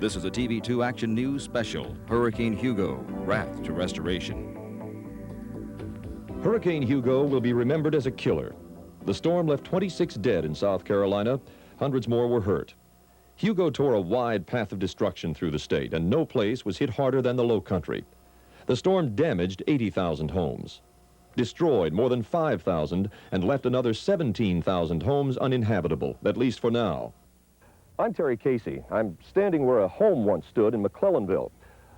This is a TV2 Action News special, Hurricane Hugo, Wrath to Restoration. Hurricane Hugo will be remembered as a killer. The storm left 26 dead in South Carolina. Hundreds more were hurt. Hugo tore a wide path of destruction through the state, and no place was hit harder than the Low Country. The storm damaged 80,000 homes, destroyed more than 5,000, and left another 17,000 homes uninhabitable, at least for now. I'm Terry Casey. I'm standing where a home once stood in McClellanville,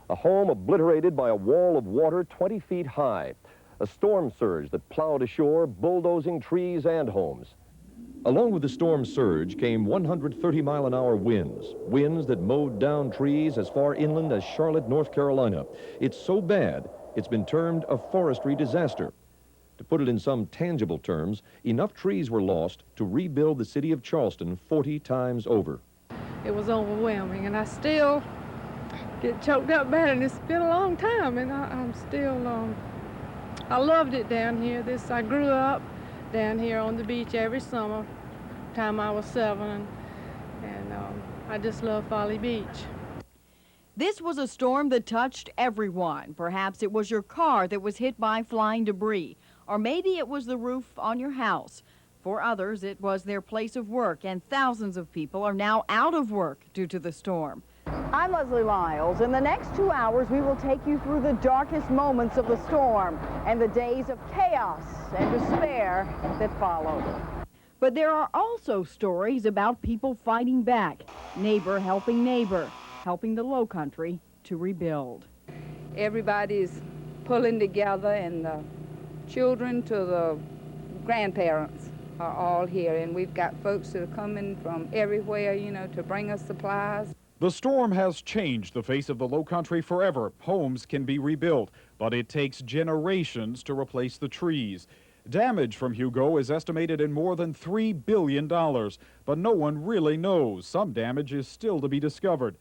a home obliterated by a wall of water 20 feet high, a storm surge that plowed ashore, bulldozing trees and homes. Along with the storm surge came 130-mile-an-hour winds that mowed down trees as far inland as Charlotte, North Carolina. It's so bad, it's been termed a forestry disaster. To put it in some tangible terms, enough trees were lost to rebuild the city of Charleston 40 times over. It was overwhelming, and I still get choked up bad, and it's been a long time, and I'm still, I loved it down here. I grew up down here on the beach every summer, time I was 7, and I just love Folly Beach. This was a storm that touched everyone. Perhaps it was your car that was hit by flying debris, or maybe it was the roof on your house. For others, it was their place of work, and thousands of people are now out of work due to the storm. I'm Leslie Lyles. In the next 2 hours, we will take you through the darkest moments of the storm and the days of chaos and despair that followed. But there are also stories about people fighting back, neighbor helping the Low Country to rebuild. Everybody's pulling together, and the children to the grandparents are all here, and we've got folks that are coming from everywhere, to bring us supplies. The storm has changed the face of the Low Country forever. Homes can be rebuilt, but it takes generations to replace the trees. Damage from Hugo is estimated in more than $3 billion, but no one really knows. Some damage is still to be discovered.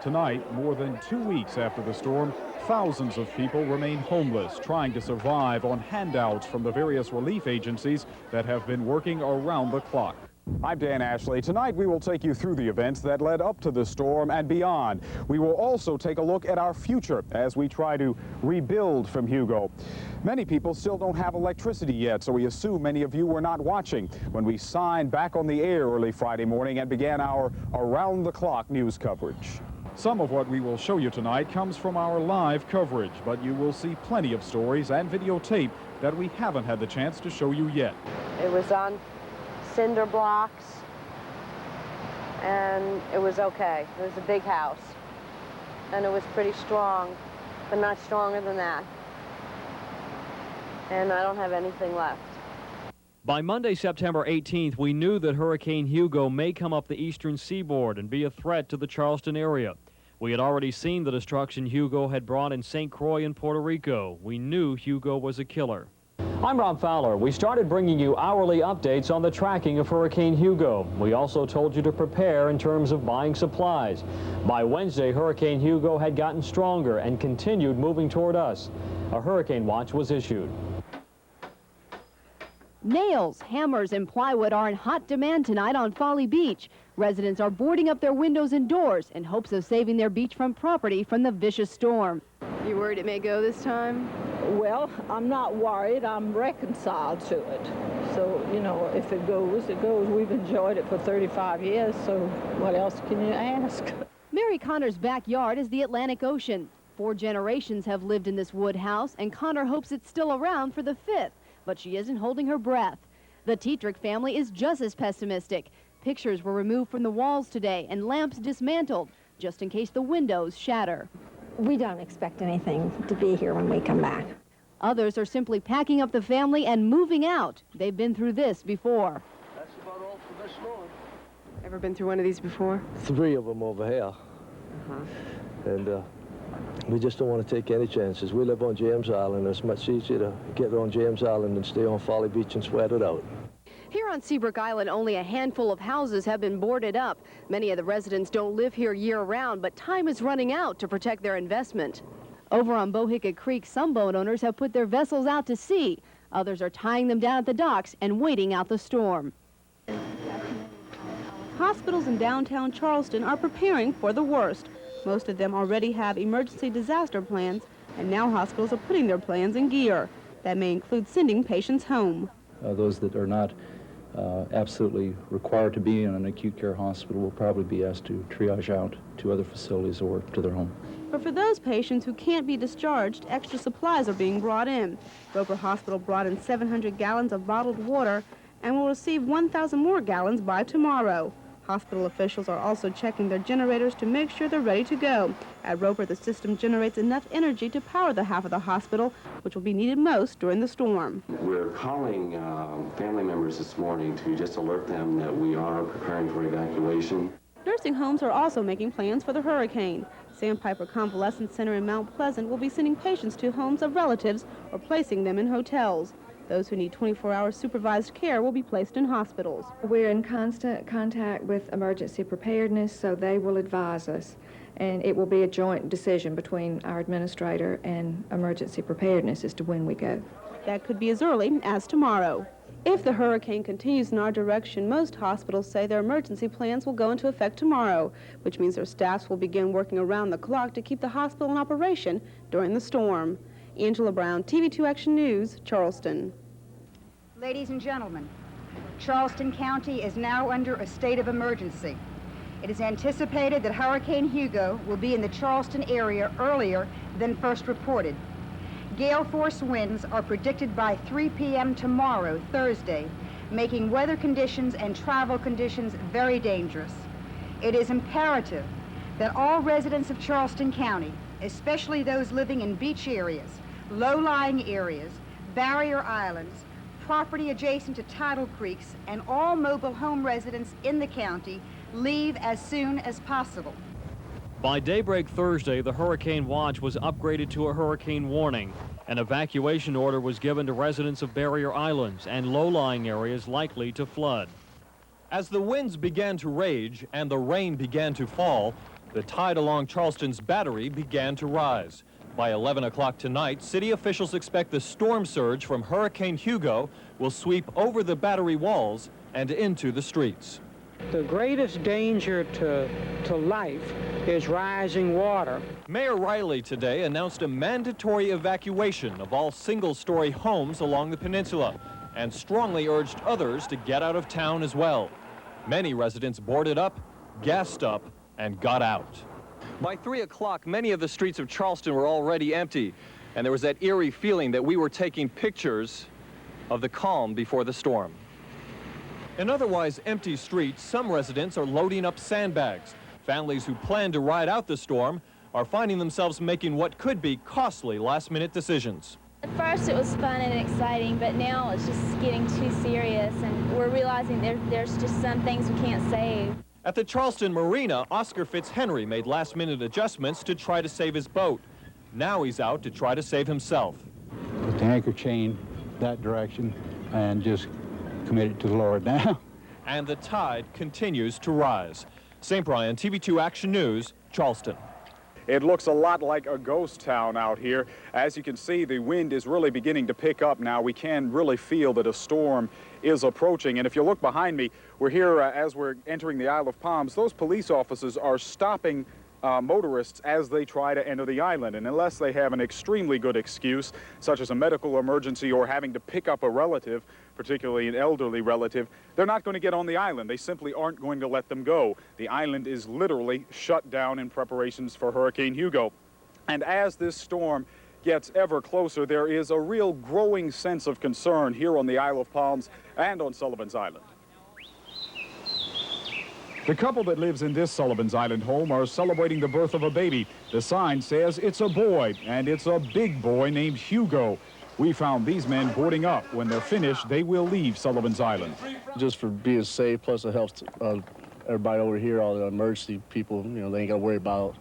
Tonight, more than 2 weeks after the storm, thousands of people remain homeless, trying to survive on handouts from the various relief agencies that have been working around the clock. I'm Dan Ashley. Tonight we will take you through the events that led up to the storm and beyond. We will also take a look at our future as we try to rebuild from Hugo. Many people still don't have electricity yet, so we assume many of you were not watching when we signed back on the air early Friday morning and began our around-the-clock news coverage. Some of what we will show you tonight comes from our live coverage, but you will see plenty of stories and videotape that we haven't had the chance to show you yet. It was on cinder blocks, and it was okay. It was a big house, and it was pretty strong, but not stronger than that. And I don't have anything left. By Monday, September 18th, we knew that Hurricane Hugo may come up the eastern seaboard and be a threat to the Charleston area. We had already seen the destruction Hugo had brought in St. Croix in Puerto Rico. We knew Hugo was a killer. I'm Rob Fowler. We started bringing you hourly updates on the tracking of Hurricane Hugo. We also told you to prepare in terms of buying supplies. By Wednesday, Hurricane Hugo had gotten stronger and continued moving toward us. A hurricane watch was issued. Nails, hammers, and plywood are in hot demand tonight on Folly Beach. Residents are boarding up their windows and doors in hopes of saving their beachfront property from the vicious storm. You worried it may go this time? Well, I'm not worried. I'm reconciled to it. So, if it goes, it goes. We've enjoyed it for 35 years, so what else can you ask? Mary Connor's backyard is the Atlantic Ocean. 4 generations have lived in this wood house, and Connor hopes it's still around for the 5th, but she isn't holding her breath. The Tetrick family is just as pessimistic. Pictures were removed from the walls today and lamps dismantled, just in case the windows shatter. We don't expect anything to be here when we come back. Others are simply packing up the family and moving out. They've been through this before. That's about all for this storm. Ever been through one of these before? 3 of them over here. And we just don't want to take any chances. We live on James Island. It's much easier to get on James Island than stay on Folly Beach and sweat it out. Here on Seabrook Island, only a handful of houses have been boarded up. Many of the residents don't live here year-round, but time is running out to protect their investment. Over on Bohicket Creek, some boat owners have put their vessels out to sea. Others are tying them down at the docks and waiting out the storm. Hospitals in downtown Charleston are preparing for the worst. Most of them already have emergency disaster plans, and now hospitals are putting their plans in gear. That may include sending patients home. Those that are not absolutely required to be in an acute care hospital will probably be asked to triage out to other facilities or to their home. But for those patients who can't be discharged, extra supplies are being brought in. Roper Hospital brought in 700 gallons of bottled water and will receive 1,000 more gallons by tomorrow. Hospital officials are also checking their generators to make sure they're ready to go. At Roper, the system generates enough energy to power the half of the hospital, which will be needed most during the storm. We're calling family members this morning to just alert them that we are preparing for evacuation. Nursing homes are also making plans for the hurricane. Sandpiper Convalescent Center in Mount Pleasant will be sending patients to homes of relatives or placing them in hotels. Those who need 24-hour supervised care will be placed in hospitals. We're in constant contact with emergency preparedness, so they will advise us. And it will be a joint decision between our administrator and emergency preparedness as to when we go. That could be as early as tomorrow. If the hurricane continues in our direction, most hospitals say their emergency plans will go into effect tomorrow, which means their staffs will begin working around the clock to keep the hospital in operation during the storm. Angela Brown, TV2 Action News, Charleston. Ladies and gentlemen, Charleston County is now under a state of emergency. It is anticipated that Hurricane Hugo will be in the Charleston area earlier than first reported. Gale force winds are predicted by 3 p.m. tomorrow, Thursday, making weather conditions and travel conditions very dangerous. It is imperative that all residents of Charleston County, especially those living in beach areas, low-lying areas, barrier islands, property adjacent to tidal creeks, and all mobile home residents in the county leave as soon as possible. By daybreak Thursday, the hurricane watch was upgraded to a hurricane warning. An evacuation order was given to residents of barrier islands and low-lying areas likely to flood. As the winds began to rage and the rain began to fall, the tide along Charleston's Battery began to rise. By 11 o'clock tonight, city officials expect the storm surge from Hurricane Hugo will sweep over the Battery walls and into the streets. The greatest danger to life is rising water. Mayor Riley today announced a mandatory evacuation of all single-story homes along the peninsula and strongly urged others to get out of town as well. Many residents boarded up, gassed up, and got out. By 3 o'clock, many of the streets of Charleston were already empty, and there was that eerie feeling that we were taking pictures of the calm before the storm. In otherwise empty streets, some residents are loading up sandbags. Families who plan to ride out the storm are finding themselves making what could be costly last-minute decisions. At first it was fun and exciting, but now it's just getting too serious, and we're realizing there's just some things we can't save. At the Charleston Marina, Oscar Fitzhenry made last-minute adjustments to try to save his boat. Now he's out to try to save himself. Put the anchor chain that direction and just commit it to the Lord now. And the tide continues to rise. St. Brian, TV2 Action News, Charleston. It looks a lot like a ghost town out here. As you can see, the wind is really beginning to pick up now. We can really feel that a storm is approaching. And if you look behind me, we're here as we're entering the Isle of Palms. Those police officers are stopping motorists as they try to enter the island. And unless they have an extremely good excuse, such as a medical emergency or having to pick up a relative, particularly an elderly relative, they're not going to get on the island. They simply aren't going to let them go. The island is literally shut down in preparations for Hurricane Hugo. And as this storm gets ever closer, there is a real growing sense of concern here on the Isle of Palms and on Sullivan's Island. The couple that lives in this Sullivan's Island home are celebrating the birth of a baby. The sign says it's a boy, and it's a big boy named Hugo. We found these men boarding up. When they're finished, they will leave Sullivan's Island. Just for being safe, plus it helps everybody over here, all the emergency people, you know, they ain't got to worry about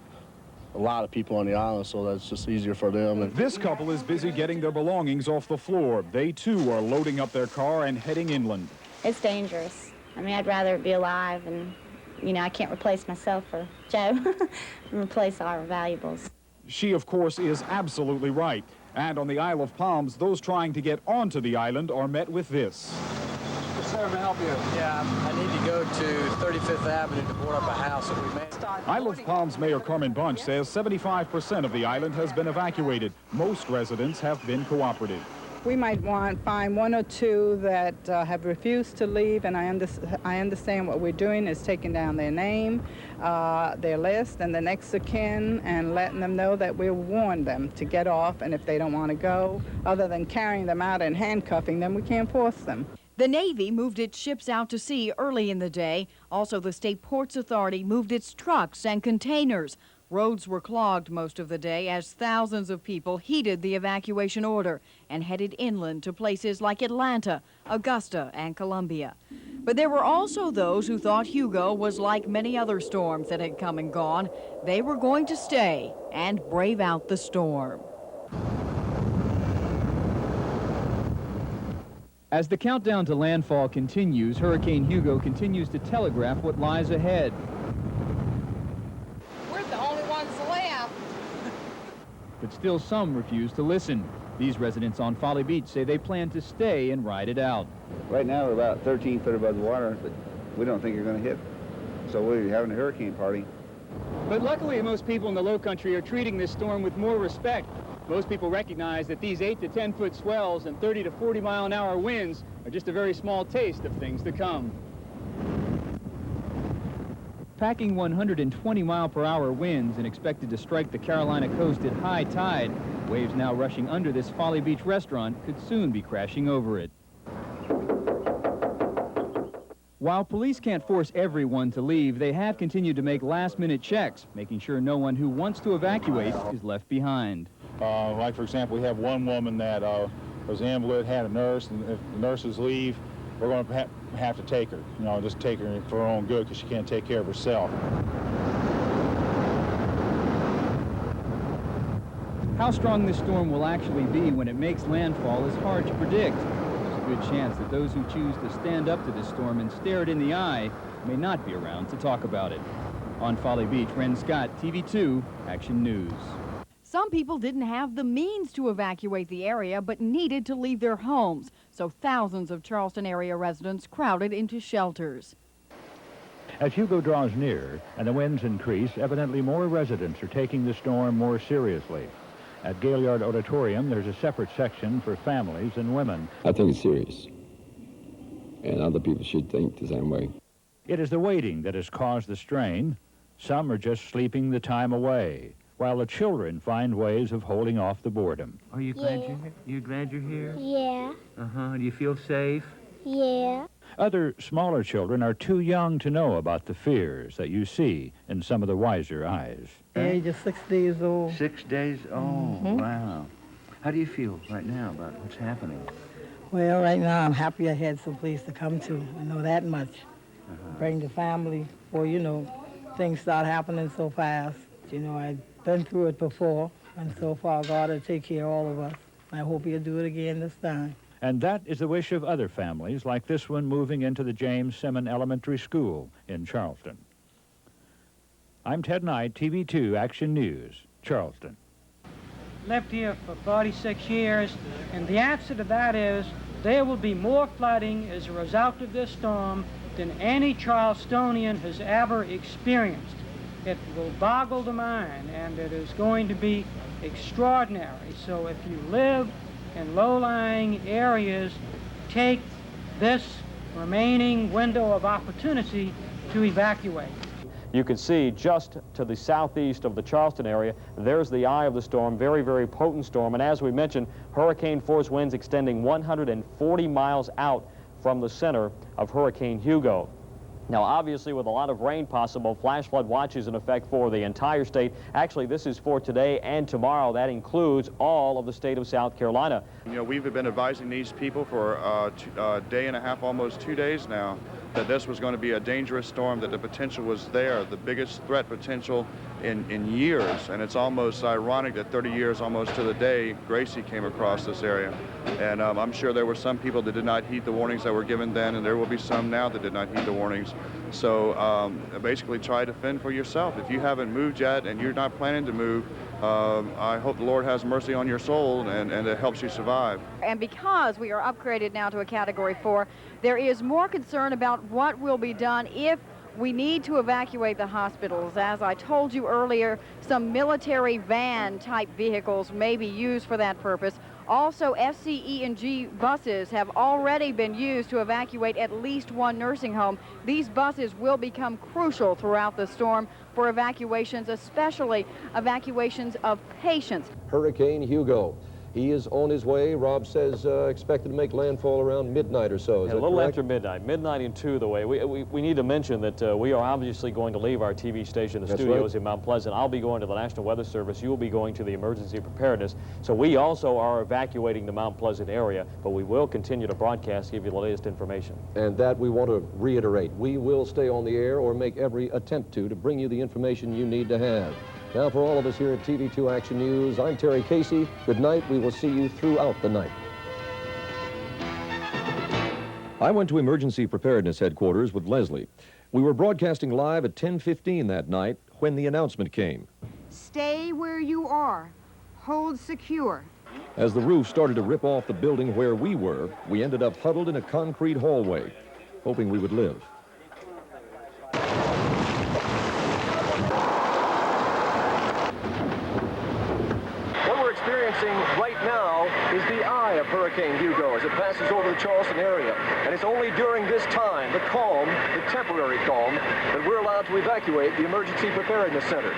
a lot of people on the island, so that's just easier for them. And this couple is busy getting their belongings off the floor. They, too, are loading up their car and heading inland. It's dangerous. I mean, I'd rather be alive, and, you know, I can't replace myself for Joe and replace our valuables. She, of course, is absolutely right. And on the Isle of Palms, those trying to get onto the island are met with this. Sir, may I help you? Yeah, I need to go to 35th Avenue to board up a house that we made. Isle of Palms Mayor Carmen Bunch says 75% of the island has been evacuated. Most residents have been cooperative. We might find one or two that have refused to leave, and I understand what we're doing is taking down their name, their list, and the next of kin, and letting them know that we'll warn them to get off, and if they don't want to go, other than carrying them out and handcuffing them, we can't force them. The Navy moved its ships out to sea early in the day. Also, the State Ports Authority moved its trucks and containers. Roads were clogged most of the day as thousands of people heeded the evacuation order and headed inland to places like Atlanta, Augusta, and Columbia. But there were also those who thought Hugo was like many other storms that had come and gone. They were going to stay and brave out the storm. As the countdown to landfall continues, Hurricane Hugo continues to telegraph what lies ahead. We're the only ones left. But still some refuse to listen. These residents on Folly Beach say they plan to stay and ride it out. Right now we're about 13 foot above the water, but we don't think you're going to hit. So we're having a hurricane party. But luckily, most people in the low country are treating this storm with more respect. Most people recognize that these 8 to 10 foot swells and 30 to 40 mile an hour winds are just a very small taste of things to come. Packing 120 mile per hour winds and expected to strike the Carolina coast at high tide, waves now rushing under this Folly Beach restaurant could soon be crashing over it. While police can't force everyone to leave, they have continued to make last-minute checks, making sure no one who wants to evacuate is left behind. Like, for example, we have one woman that was invalid, had a nurse, and if the nurses leave, we're going to have to take her. You know, just take her for her own good because she can't take care of herself. How strong this storm will actually be when it makes landfall is hard to predict. There's a good chance that those who choose to stand up to this storm and stare it in the eye may not be around to talk about it. On Folly Beach, Ren Scott, TV2, Action News. Some people didn't have the means to evacuate the area but needed to leave their homes, so thousands of Charleston area residents crowded into shelters. As Hugo draws near and the winds increase, evidently more residents are taking the storm more seriously. At Gaillard Auditorium, there's a separate section for families and women. I think it's serious, and other people should think the same way. It is the waiting that has caused the strain. Some are just sleeping the time away, while the children find ways of holding off the boredom. Are you glad you're here? You glad you're here? Yeah. Do you feel safe? Yeah. Other smaller children are too young to know about the fears that you see in some of the wiser eyes. The age of 6 days old. 6 days? Oh, wow. How do you feel right now about what's happening? Well, right now I'm happy I had some place to come to. I know that much. Bring the family. Well, you know, things start happening so fast. You know, I've been through it before, and so far God will take care of all of us. I hope he'll do it again this time. And that is the wish of other families, like this one moving into the James Simmon Elementary School in Charleston. I'm Ted Knight, TV2 Action News, Charleston. Lived here for 46 years, and the answer to that is there will be more flooding as a result of this storm than any Charlestonian has ever experienced. It will boggle the mind, and it is going to be extraordinary. So if you live in low-lying areas, take this remaining window of opportunity to evacuate. You can see just to the southeast of the Charleston area, there's the eye of the storm, very, very potent storm. And as we mentioned, hurricane force winds extending 140 miles out from the center of Hurricane Hugo. Now, obviously, with a lot of rain possible, flash flood watches in effect for the entire state. Actually, this is for today and tomorrow. That includes all of the state of South Carolina. You know, we've been advising these people for a day and a half, almost 2 days now, that this was going to be a dangerous storm, that the potential was there, the biggest threat potential in years. And it's almost ironic that 30 years almost to the day, Gracie came across this area. And I'm sure there were some people that did not heed the warnings that were given then, and there will be some now that did not heed the warnings. So basically try to fend for yourself. If you haven't moved yet and you're not planning to move, I hope the Lord has mercy on your soul and it helps you survive. And because we are upgraded now to a Category 4, there is more concern about what will be done if we need to evacuate the hospitals. As I told you earlier, some military van-type vehicles may be used for that purpose. Also, FCE&G buses have already been used to evacuate at least one nursing home. These buses will become crucial throughout the storm for evacuations, especially evacuations of patients. Hurricane Hugo. He is on his way. Rob says expected to make landfall around midnight or so. Is that a little correct? after midnight and 2 the way. We need to mention that we are obviously going to leave our TV station, the That's studios right. in Mount Pleasant. I'll be going to the National Weather Service. You will be going to the Emergency Preparedness. So we also are evacuating the Mount Pleasant area, but we will continue to broadcast, give you the latest information. And that we want to reiterate. We will stay on the air or make every attempt to bring you the information you need to have. Now, for all of us here at TV2 Action News, I'm Terry Casey. Good night. We will see you throughout the night. I went to Emergency Preparedness Headquarters with Leslie. We were broadcasting live at 10:15 that night when the announcement came. Stay where you are. Hold secure. As the roof started to rip off the building where we were, we ended up huddled in a concrete hallway, hoping we would live. Right now is the eye of Hurricane Hugo as it passes over the Charleston area. And it's only during this time, the calm, the temporary calm, that we're allowed to evacuate the Emergency Preparedness Center.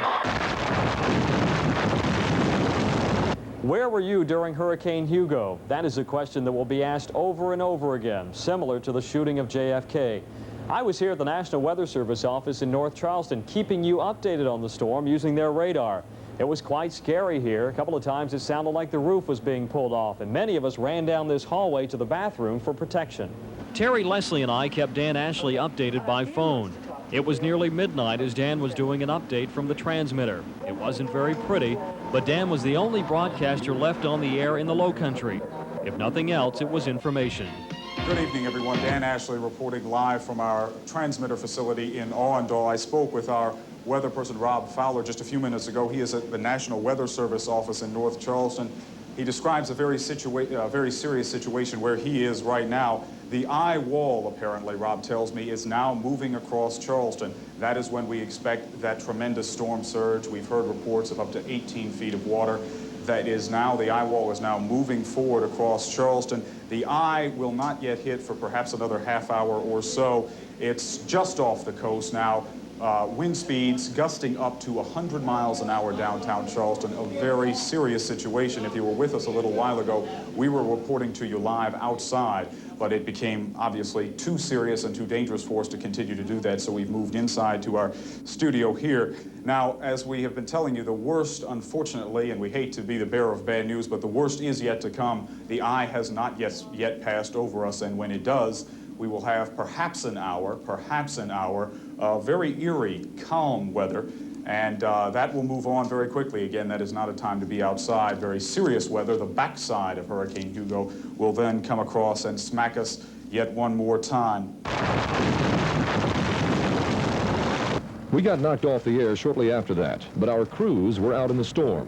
Where were you during Hurricane Hugo? That is a question that will be asked over and over again, similar to the shooting of JFK. I was here at the National Weather Service office in North Charleston, keeping you updated on the storm using their radar. It was quite scary here. A couple of times it sounded like the roof was being pulled off, and many of us ran down this hallway to the bathroom for protection. Terry Leslie and I kept Dan Ashley updated by phone. It was nearly midnight as Dan was doing an update from the transmitter. It wasn't very pretty, but Dan was the only broadcaster left on the air in the Low Country. If nothing else, it was information. Good evening, everyone. Dan Ashley reporting live from our transmitter facility in Arundel. I spoke with our weather person, Rob Fowler, just a few minutes ago. He is at the National Weather Service office in North Charleston. He describes a very serious situation where he is right now. The eye wall, apparently, Rob tells me, is now moving across Charleston. That is when we expect that tremendous storm surge. We've heard reports of up to 18 feet of water. That is now, the eye wall is now moving forward across Charleston. The eye will not yet hit for perhaps another half hour or so. It's just off the coast now. Wind speeds gusting up to 100 miles an hour downtown Charleston, a very serious situation. If you were with us a little while ago, we were reporting to you live outside, but it became obviously too serious and too dangerous for us to continue to do that, so we've moved inside to our studio here. Now, as we have been telling you, the worst, unfortunately, and we hate to be the bearer of bad news, but the worst is yet to come. The eye has not yet passed over us, and when it does, we will have perhaps an hour of very eerie, calm weather, and that will move on very quickly. Again, that is not a time to be outside. Very serious weather. The backside of Hurricane Hugo will then come across and smack us yet one more time. We got knocked off the air shortly after that, but our crews were out in the storm.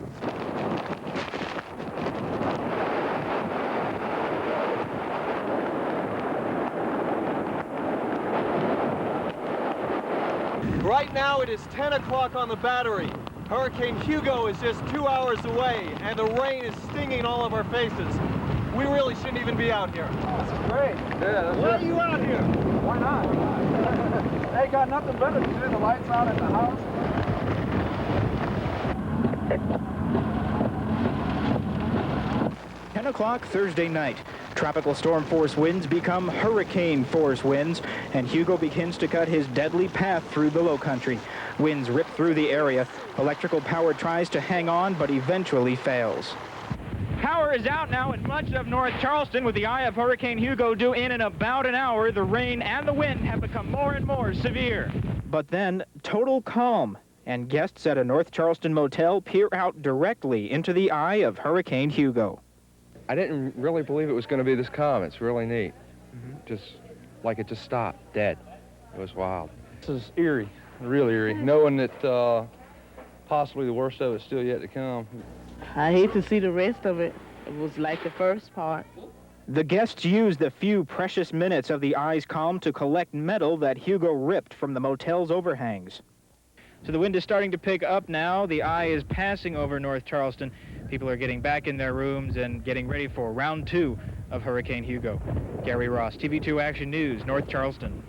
Right now it is 10 o'clock on the battery. Hurricane Hugo is just 2 hours away, and the rain is stinging all of our faces. We really shouldn't even be out here. That's great. Yeah, why are you out here? Why not? They got nothing better to do. The lights out at the house. 10 o'clock Thursday night. Tropical storm force winds become hurricane force winds, and Hugo begins to cut his deadly path through the Low Country. Winds rip through the area. Electrical power tries to hang on, but eventually fails. Power is out now in much of North Charleston with the eye of Hurricane Hugo due in about an hour. The rain and the wind have become more and more severe. But then, total calm, and guests at a North Charleston motel peer out directly into the eye of Hurricane Hugo. I didn't really believe it was going to be this calm. It's really neat. Just like it just stopped, dead. It was wild. This is eerie, really eerie, knowing that possibly the worst of it still yet to come. I hate to see the rest of it. It was like the first part. The guests used the few precious minutes of the eye's calm to collect metal that Hugo ripped from the motel's overhangs. So the wind is starting to pick up now. The eye is passing over North Charleston. People are getting back in their rooms and getting ready for round 2 of Hurricane Hugo. Gary Ross, TV2 Action News, North Charleston.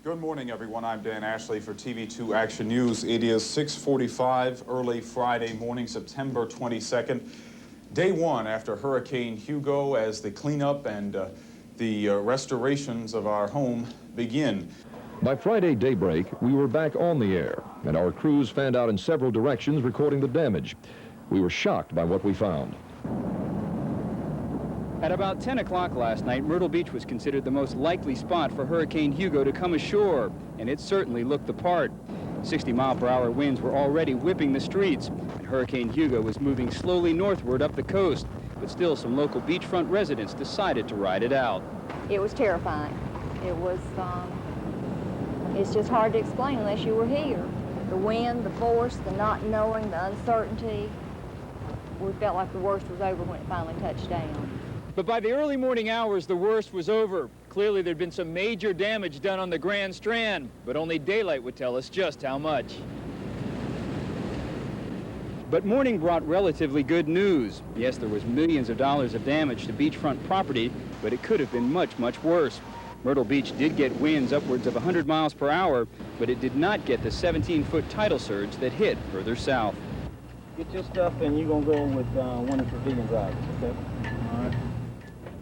Good morning, everyone. I'm Dan Ashley for TV2 Action News. It is 6:45 early Friday morning, September 22nd. Day 1 after Hurricane Hugo, as the cleanup and the restorations of our home begin. By Friday daybreak, we were back on the air, and our crews fanned out in several directions recording the damage. We were shocked by what we found. At about 10 o'clock last night, Myrtle Beach was considered the most likely spot for Hurricane Hugo to come ashore, and it certainly looked the part. 60-mile-per-hour winds were already whipping the streets, and Hurricane Hugo was moving slowly northward up the coast, but still some local beachfront residents decided to ride it out. It was terrifying. It was, it's just hard to explain unless you were here. The wind, the force, the not knowing, the uncertainty. We felt like the worst was over when it finally touched down. But by the early morning hours, the worst was over. Clearly, there'd been some major damage done on the Grand Strand, but only daylight would tell us just how much. But morning brought relatively good news. Yes, there was millions of dollars of damage to beachfront property, but it could have been much, much worse. Myrtle Beach did get winds upwards of 100 miles per hour, but it did not get the 17-foot tidal surge that hit further south. Get your stuff and you're going to go with one of the civilian drivers, okay? All right.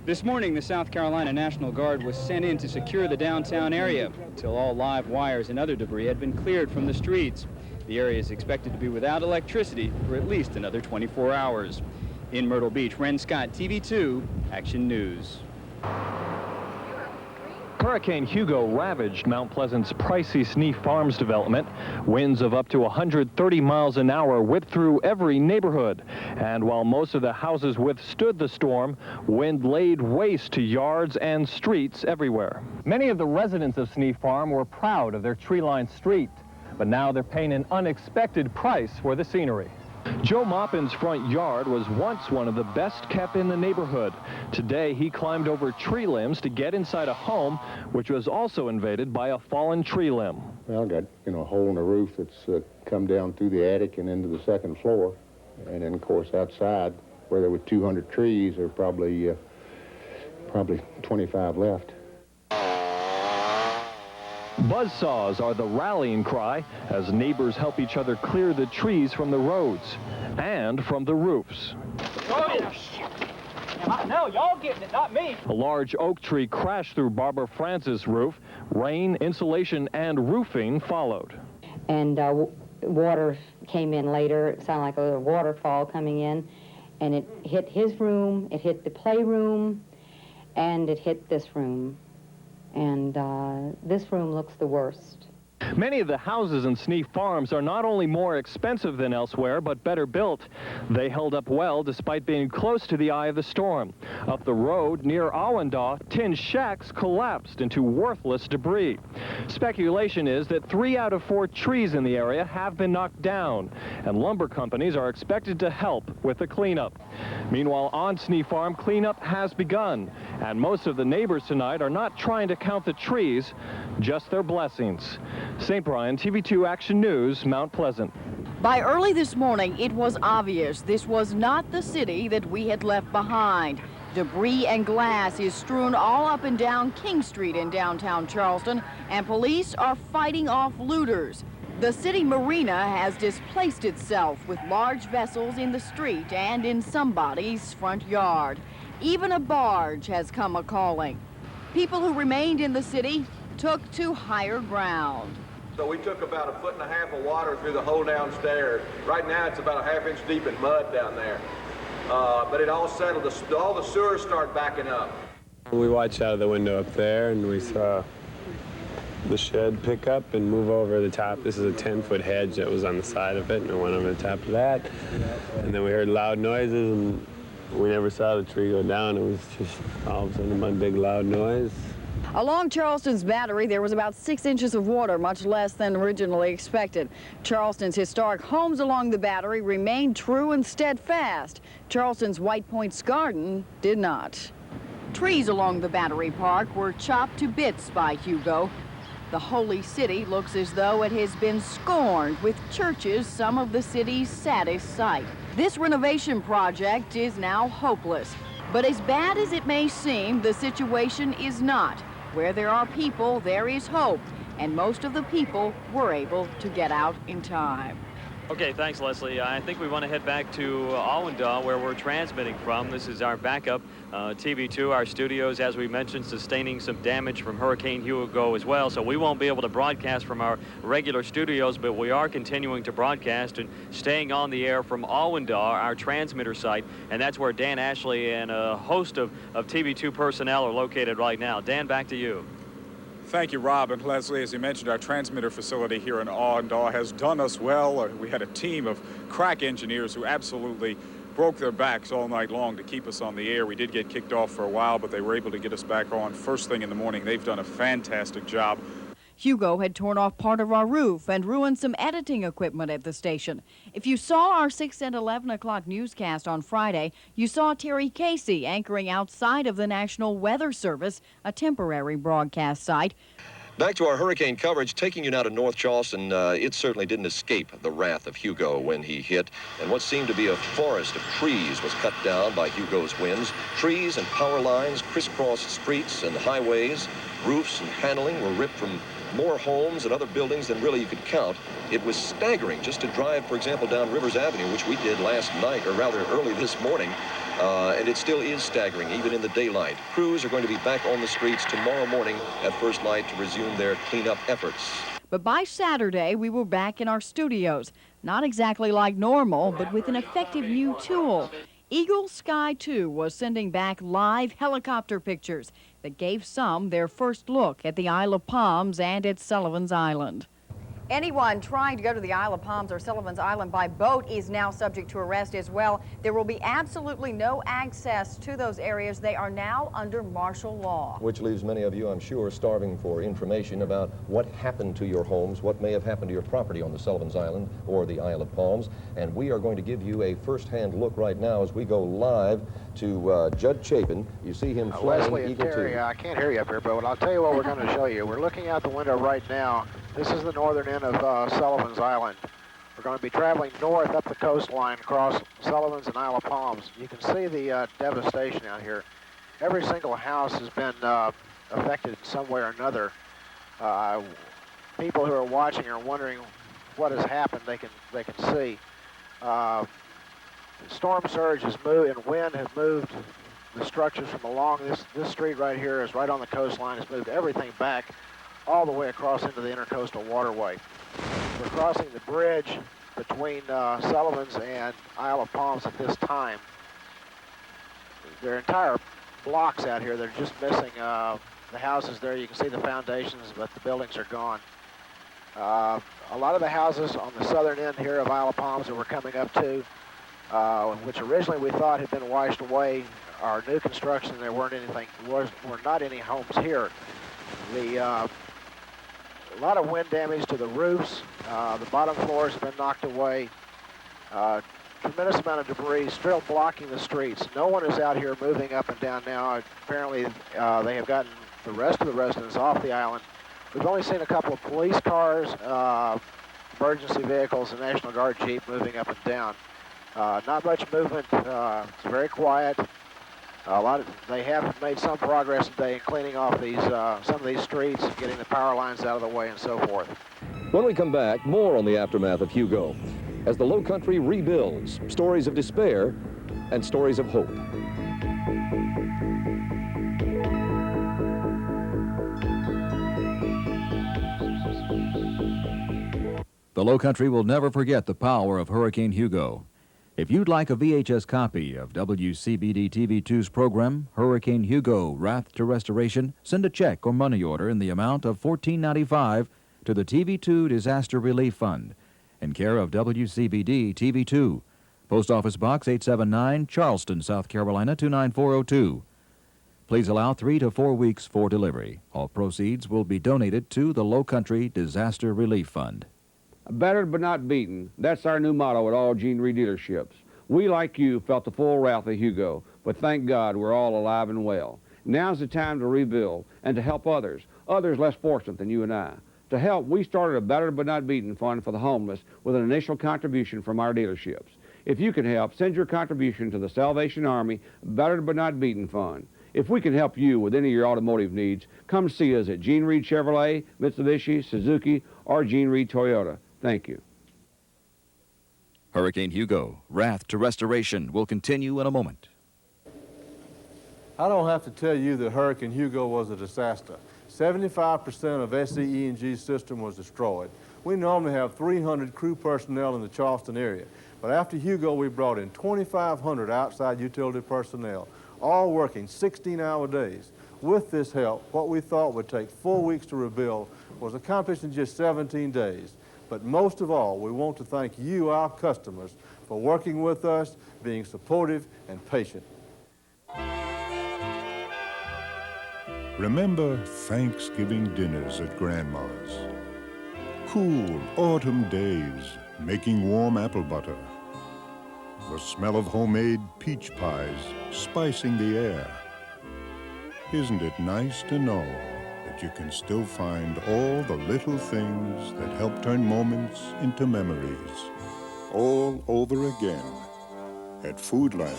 This morning, the South Carolina National Guard was sent in to secure the downtown area until all live wires and other debris had been cleared from the streets. The area is expected to be without electricity for at least another 24 hours. In Myrtle Beach, Ren Scott, TV2 Action News. Hurricane Hugo ravaged Mount Pleasant's pricey Sneef Farms development. Winds of up to 130 miles an hour whipped through every neighborhood. And while most of the houses withstood the storm, wind laid waste to yards and streets everywhere. Many of the residents of Sneef Farm were proud of their tree-lined street, but now they're paying an unexpected price for the scenery. Joe Maupin's front yard was once one of the best kept in the neighborhood. Today, he climbed over tree limbs to get inside a home, which was also invaded by a fallen tree limb. Well, I got, a hole in the roof that's come down through the attic and into the second floor. And then, of course, outside, where there were 200 trees, there are probably 25 left. Buzzsaws are the rallying cry as neighbors help each other clear the trees from the roads and from the roofs. Oh, no, y'all getting it, not me. A large oak tree crashed through Barbara Francis' roof. Rain, insulation, and roofing followed. And water came in later. It sounded like a little waterfall coming in. And it hit his room, it hit the playroom, and it hit this room. And this room looks the worst. Many of the houses in Sneef Farms are not only more expensive than elsewhere, but better built. They held up well despite being close to the eye of the storm. Up the road near Awendaw, tin shacks collapsed into worthless debris. Speculation is that 3 out of 4 trees in the area have been knocked down, and lumber companies are expected to help with the cleanup. Meanwhile, on Sneef Farm, cleanup has begun, and most of the neighbors tonight are not trying to count the trees, just their blessings. St. Brian, TV2 Action News, Mount Pleasant. By early this morning, it was obvious this was not the city that we had left behind. Debris and glass is strewn all up and down King Street in downtown Charleston, and police are fighting off looters. The city marina has displaced itself with large vessels in the street and in somebody's front yard. Even a barge has come a-calling. People who remained in the city took to higher ground. So we took about 1.5 feet of water through the whole downstairs. Right now it's about 1/2 inch deep in mud down there. But it all settled. All the sewers start backing up. We watched out of the window up there and we saw the shed pick up and move over the top. This is a 10-foot hedge that was on the side of it, and it went over the top of that. And then we heard loud noises, and we never saw the tree go down. It was just all of a sudden one big loud noise. Along Charleston's battery, there was about 6 inches of water, much less than originally expected. Charleston's historic homes along the battery remained true and steadfast. Charleston's White Point's garden did not. Trees along the battery park were chopped to bits by Hugo. The holy city looks as though it has been scorned, with churches some of the city's saddest sight. This renovation project is now hopeless. But as bad as it may seem, the situation is not. Where there are people, there is hope, and most of the people were able to get out in time. Okay, thanks, Leslie. I think we want to head back to Allendale, where we're transmitting from. This is our backup TV2. Our studios, as we mentioned, sustaining some damage from Hurricane Hugo as well, so we won't be able to broadcast from our regular studios, but we are continuing to broadcast and staying on the air from Allendale, our transmitter site, and that's where Dan Ashley and a host of TV2 personnel are located right now. Dan, back to you. Thank you, Rob. And Leslie, as you mentioned, our transmitter facility here in Allendale has done us well. We had a team of crack engineers who absolutely broke their backs all night long to keep us on the air. We did get kicked off for a while, but they were able to get us back on first thing in the morning. They've done a fantastic job. Hugo had torn off part of our roof and ruined some editing equipment at the station. If you saw our 6 and 11 o'clock newscast on Friday, you saw Terry Casey anchoring outside of the National Weather Service, a temporary broadcast site. Back to our hurricane coverage, taking you now to North Charleston. It certainly didn't escape the wrath of Hugo when he hit, and what seemed to be a forest of trees was cut down by Hugo's winds. Trees and power lines crisscrossed streets and highways. Roofs and paneling were ripped from more homes and other buildings than really you could count. It was staggering just to drive, for example, down Rivers Avenue, which we did last night, or rather early this morning, and it still is staggering, even in the daylight. Crews are going to be back on the streets tomorrow morning at first light to resume their cleanup efforts. But by Saturday, we were back in our studios. Not exactly like normal, but with an effective new tool. Eagle Sky 2 was sending back live helicopter pictures that gave some their first look at the Isle of Palms and at Sullivan's Island. Anyone trying to go to the Isle of Palms or Sullivan's Island by boat is now subject to arrest as well. There will be absolutely no access to those areas. They are now under martial law. Which leaves many of you, I'm sure, starving for information about what happened to your homes, what may have happened to your property on the Sullivan's Island or the Isle of Palms. And we are going to give you a first-hand look right now as we go live to Judd Chapin. You see him flying Leslie and Eagle Terry, 2. I can't hear you up here, but I'll tell you what we're going to show you. We're looking out the window right now. This is the northern end of Sullivan's Island. We're going to be traveling north up the coastline across Sullivan's and Isle of Palms. You can see the devastation out here. Every single house has been affected in some way or another. People who are watching are wondering what has happened. They can see. Storm surge has moved and wind has moved the structures from along this street right here is right on the coastline. Has moved everything back all the way across into the intercoastal waterway. We're crossing the bridge between Sullivan's and Isle of Palms at this time. There are entire blocks out here that are just missing the houses there. You can see the foundations, but the buildings are gone. A lot of the houses on the southern end here of Isle of Palms that we're coming up to, which originally we thought had been washed away, are new construction. There were not any homes here. A lot of wind damage to the roofs. The bottom floors have been knocked away. Tremendous amount of debris still blocking the streets. No one is out here moving up and down now. Apparently, they have gotten the rest of the residents off the island. We've only seen a couple of police cars, emergency vehicles, and National Guard Jeep moving up and down. Not much movement. It's very quiet. They have made some progress today in cleaning off some of these streets, getting the power lines out of the way and so forth. When we come back, more on the aftermath of Hugo. As the low country rebuilds, stories of despair and stories of hope. The low country will never forget the power of Hurricane Hugo. If you'd like a VHS copy of WCBD TV2's program, Hurricane Hugo, Wrath to Restoration, send a check or money order in the amount of $14.95 to the TV2 Disaster Relief Fund, in care of WCBD TV2, Post Office Box 879, Charleston, South Carolina 29402. Please allow 3 to 4 weeks for delivery. All proceeds will be donated to the Low Country Disaster Relief Fund. Battered but not beaten. That's our new motto at all Gene Reed dealerships. We, like you, felt the full wrath of Hugo, but thank God we're all alive and well. Now's the time to rebuild and to help others less fortunate than you and I. To help, we started a Battered but Not Beaten fund for the homeless with an initial contribution from our dealerships. If you can help, send your contribution to the Salvation Army Battered but Not Beaten Fund. If we can help you with any of your automotive needs, come see us at Gene Reed Chevrolet, Mitsubishi, Suzuki, or Gene Reed Toyota. Thank you. Hurricane Hugo, wrath to restoration, will continue in a moment. I don't have to tell you that Hurricane Hugo was a disaster. 75% of SCE&G's system was destroyed. We normally have 300 crew personnel in the Charleston area, but after Hugo we brought in 2,500 outside utility personnel, all working 16-hour days. With this help, what we thought would take 4 weeks to rebuild was accomplished in just 17 days. But most of all, we want to thank you, our customers, for working with us, being supportive and patient. Remember Thanksgiving dinners at Grandma's. Cool autumn days making warm apple butter. The smell of homemade peach pies spicing the air. Isn't it nice to know that you can still find all the little things that help turn moments into memories all over again at Foodland?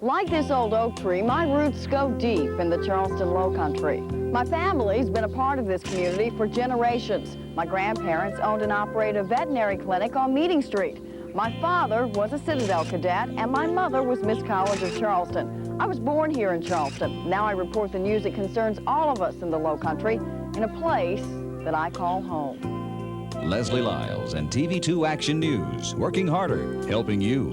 Like this old oak tree, my roots go deep in the Charleston Low Country. My family's been a part of this community for generations. My grandparents owned and operated a veterinary clinic on Meeting Street. My father was a Citadel cadet, and my mother was Miss College of Charleston. I was born here in Charleston. Now I report the news that concerns all of us in the Low Country in a place that I call home. Leslie Lyles and TV2 Action News, working harder, helping you.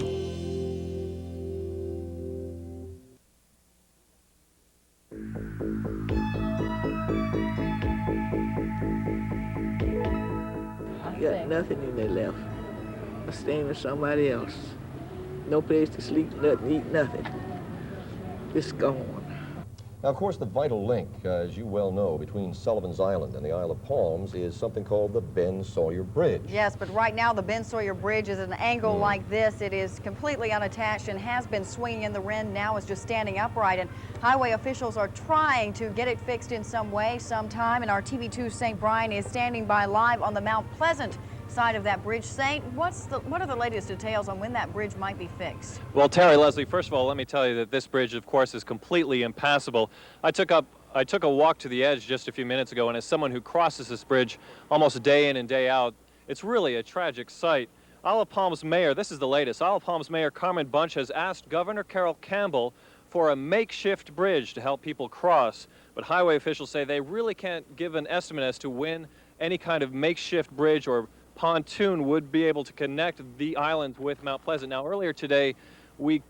Got nothing in there left. I'm staying with somebody else. No place to sleep, nothing, eat nothing. Just gone. Now, of course, the vital link, as you well know, between Sullivan's Island and the Isle of Palms is something called the Ben Sawyer Bridge. Yes, but right now the Ben Sawyer Bridge is at an angle like this. It is completely unattached and has been swinging in the wind. Now it's just standing upright, and highway officials are trying to get it fixed in some way, sometime. And our TV2 St. Brian is standing by live on the Mount Pleasant side of that bridge. Saint, what are the latest details on when that bridge might be fixed? Well, Terry, Leslie, first of all, let me tell you that this bridge, of course, is completely impassable. I took a walk to the edge just a few minutes ago, and as someone who crosses this bridge almost day in and day out, it's really a tragic sight. Isle of Palms Mayor, this is the latest, Isle of Palms Mayor Carmen Bunch has asked Governor Carol Campbell for a makeshift bridge to help people cross, but highway officials say they really can't give an estimate as to when any kind of makeshift bridge or pontoon would be able to connect the island with Mount Pleasant. Now, earlier today, we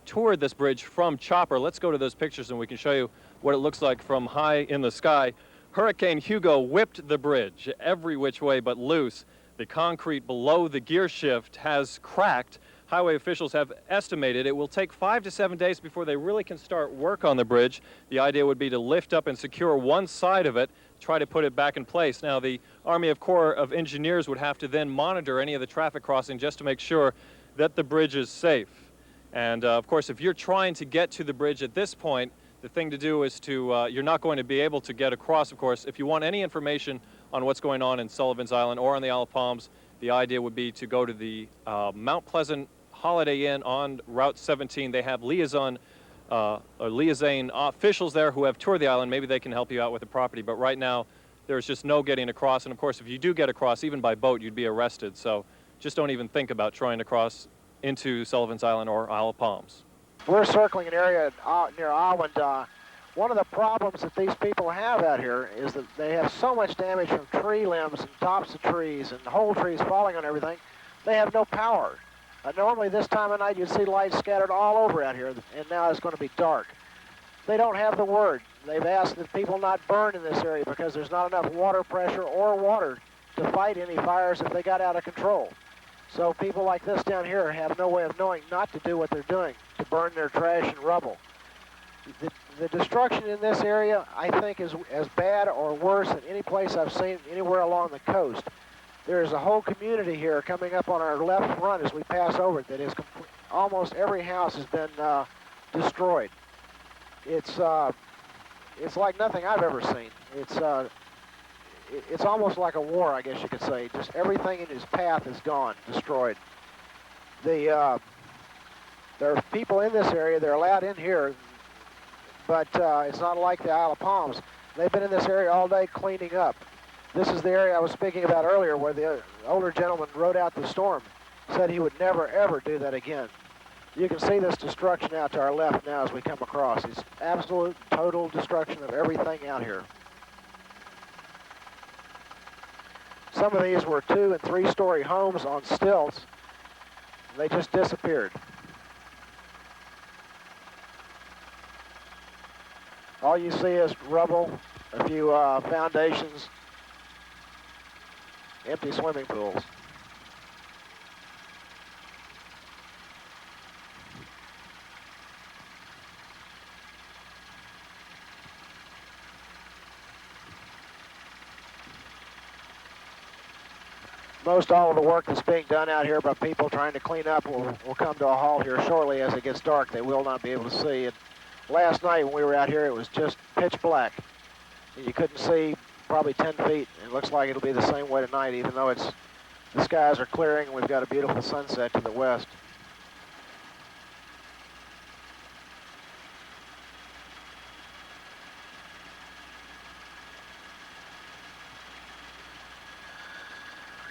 toured this bridge from chopper. Let's go to those pictures and we can show you what it looks like from high in the sky. Hurricane Hugo whipped the bridge every which way but loose. The concrete below the gear shift has cracked. Highway officials have estimated it will take 5 to 7 days before they really can start work on the bridge. The idea would be to lift up and secure one side of it, try to put it back in place. Now, the Army Corps of Engineers would have to then monitor any of the traffic crossing just to make sure that the bridge is safe. And of course, if you're trying to get to the bridge at this point, the thing to do is to, you're not going to be able to get across, of course. If you want any information on what's going on in Sullivan's Island or on the Isle of Palms, the idea would be to go to the Mount Pleasant Holiday Inn on Route 17. They have liaison officials there who have toured the island. Maybe they can help you out with the property, but right now there's just no getting across. And of course, if you do get across, even by boat, you'd be arrested. So just don't even think about trying to cross into Sullivan's Island or Isle of Palms. We're circling an area near Island. One of the problems that these people have out here is that they have so much damage from tree limbs and tops of trees and whole trees falling on everything. They have no power. Normally this time of night you'd see lights scattered all over out here, and now it's going to be dark. They don't have the word. They've asked that people not burn in this area because there's not enough water pressure or water to fight any fires if they got out of control. So people like this down here have no way of knowing not to do what they're doing, to burn their trash and rubble. The destruction in this area, I think, is as bad or worse than any place I've seen anywhere along the coast. There is a whole community here coming up on our left front as we pass over it that is almost every house has been destroyed. It's like nothing I've ever seen. It's almost like a war, I guess you could say. Just everything in his path is gone, destroyed. There are people in this area. They're allowed in here, but it's not like the Isle of Palms. They've been in this area all day cleaning up. This is the area I was speaking about earlier where the older gentleman rode out the storm, said he would never, ever do that again. You can see this destruction out to our left now as we come across. It's absolute, total destruction of everything out here. Some of these were 2- and 3-story homes on stilts. They just disappeared. All you see is rubble, a few foundations, empty swimming pools. Most all of the work that's being done out here by people trying to clean up will come to a halt here shortly as it gets dark. They will not be able to see it. Last night when we were out here, it was just pitch black. You couldn't see probably 10 feet. It looks like it'll be the same way tonight, even though the skies are clearing and we've got a beautiful sunset to the west.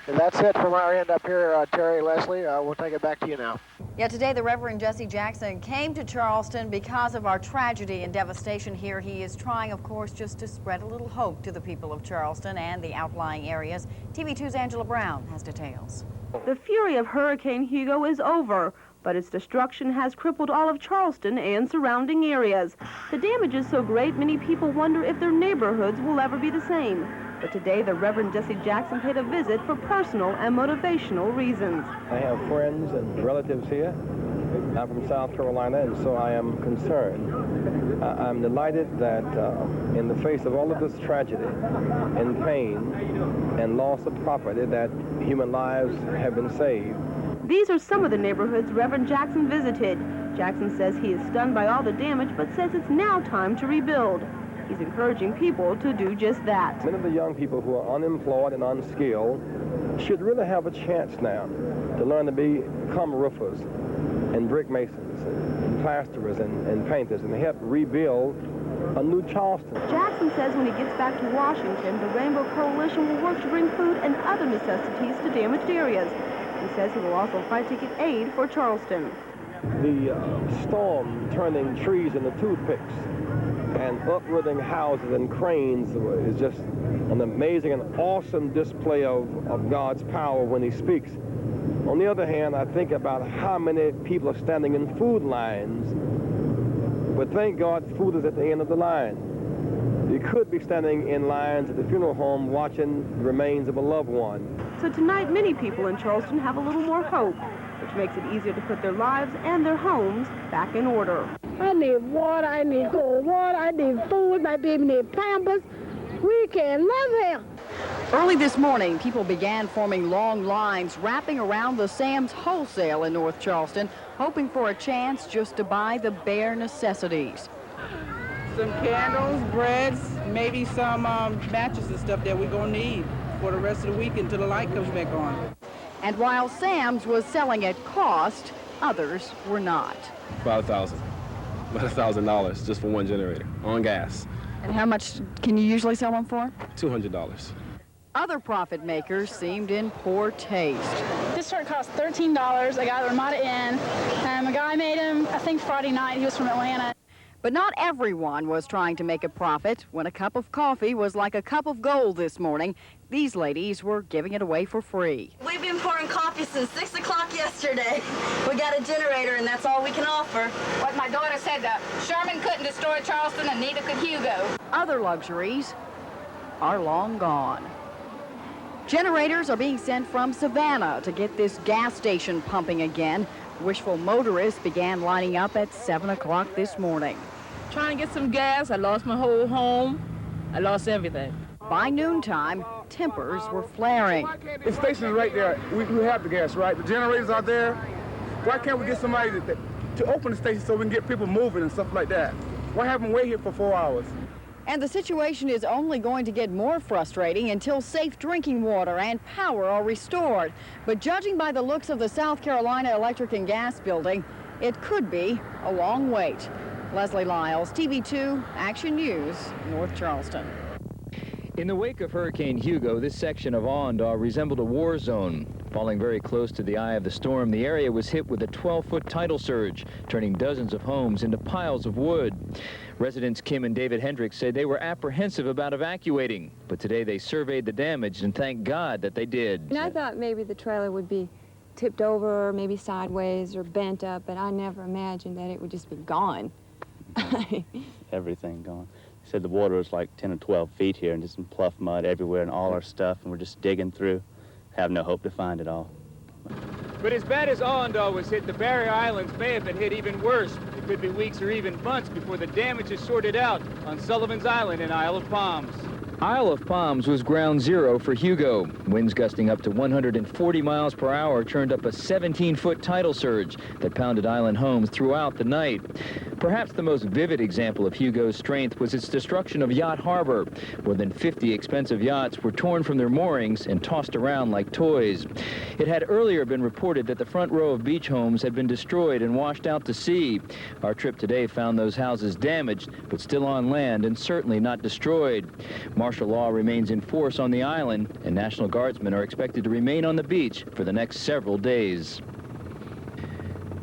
And that's it from our end up here, Terry, Leslie. We'll take it back to you now. Yeah, today the Reverend Jesse Jackson came to Charleston because of our tragedy and devastation here. He is trying, of course, just to spread a little hope to the people of Charleston and the outlying areas. TV2's Angela Brown has details. The fury of Hurricane Hugo is over, but its destruction has crippled all of Charleston and surrounding areas. The damage is so great, many people wonder if their neighborhoods will ever be the same. But today, the Reverend Jesse Jackson paid a visit for personal and motivational reasons. I have friends and relatives here. I'm from South Carolina, and so I am concerned. I'm delighted that in the face of all of this tragedy and pain and loss of property, that human lives have been saved. These are some of the neighborhoods Reverend Jackson visited. Jackson says he is stunned by all the damage, but says it's now time to rebuild. He's encouraging people to do just that. Many of the young people who are unemployed and unskilled should really have a chance now to learn to become roofers and brick masons and plasterers and painters and help rebuild a new Charleston. Jackson says when he gets back to Washington, the Rainbow Coalition will work to bring food and other necessities to damaged areas. He says he will also fight to get aid for Charleston. The storm turning trees into toothpicks and uprooting houses and cranes is just an amazing and awesome display of God's power when he speaks. On the other hand, I think about how many people are standing in food lines, but thank God food is at the end of the line. You could be standing in lines at the funeral home watching the remains of a loved one. So tonight, many people in Charleston have a little more hope, which makes it easier to put their lives and their homes back in order. I need water, I need cold water, I need food, my baby needs Pampers. We can't live here. Early this morning, people began forming long lines wrapping around the Sam's Wholesale in North Charleston, hoping for a chance just to buy the bare necessities. Some candles, breads, maybe some matches and stuff that we're going to need for the rest of the week until the light comes back on. And while Sam's was selling at cost, others were not. About $1,000 just for one generator on gas. And how much can you usually sell them for? $200. Other profit makers seemed in poor taste. This shirt cost $13. I got a Ramada Inn. A guy made him, I think Friday night. He was from Atlanta. But not everyone was trying to make a profit. When a cup of coffee was like a cup of gold this morning, these ladies were giving it away for free. We've been pouring coffee since 6 o'clock yesterday. We got a generator, and that's all we can offer. What my daughter said, Sherman couldn't destroy Charleston, and neither could Hugo. Other luxuries are long gone. Generators are being sent from Savannah to get this gas station pumping again. Wishful motorists began lining up at 7 o'clock this morning. trying to get some gas. I lost my whole home. I lost everything. By noontime, tempers were flaring. The station is right there. We have the gas, right? The generators are there. Why can't we get somebody to open the station so we can get people moving and stuff like that? Why have them wait here for 4 hours? And the situation is only going to get more frustrating until safe drinking water and power are restored. But judging by the looks of the South Carolina Electric and Gas building, it could be a long wait. Leslie Lyles, TV2, Action News, North Charleston. In the wake of Hurricane Hugo, this section of Awendaw resembled a war zone. Falling very close to the eye of the storm, the area was hit with a 12-foot tidal surge, turning dozens of homes into piles of wood. Residents Kim and David Hendricks said they were apprehensive about evacuating, but today they surveyed the damage and thank God that they did. And I thought maybe the trailer would be tipped over, or maybe sideways or bent up, but I never imagined that it would just be gone. Everything gone. He said the water was like 10 or 12 feet here and just some pluff mud everywhere and all our stuff, and we're just digging through. Have no hope to find it all. But as bad as Awendaw was hit, the barrier islands may have been hit even worse. It could be weeks or even months before the damage is sorted out on Sullivan's Island in Isle of Palms. Isle of Palms was ground zero for Hugo. Winds gusting up to 140 miles per hour turned up a 17-foot tidal surge that pounded island homes throughout the night. Perhaps the most vivid example of Hugo's strength was its destruction of Yacht Harbor. More than 50 expensive yachts were torn from their moorings and tossed around like toys. It had earlier been reported that the front row of beach homes had been destroyed and washed out to sea. Our trip today found those houses damaged, but still on land and certainly not destroyed. Martial law remains in force on the island, and National Guardsmen are expected to remain on the beach for the next several days.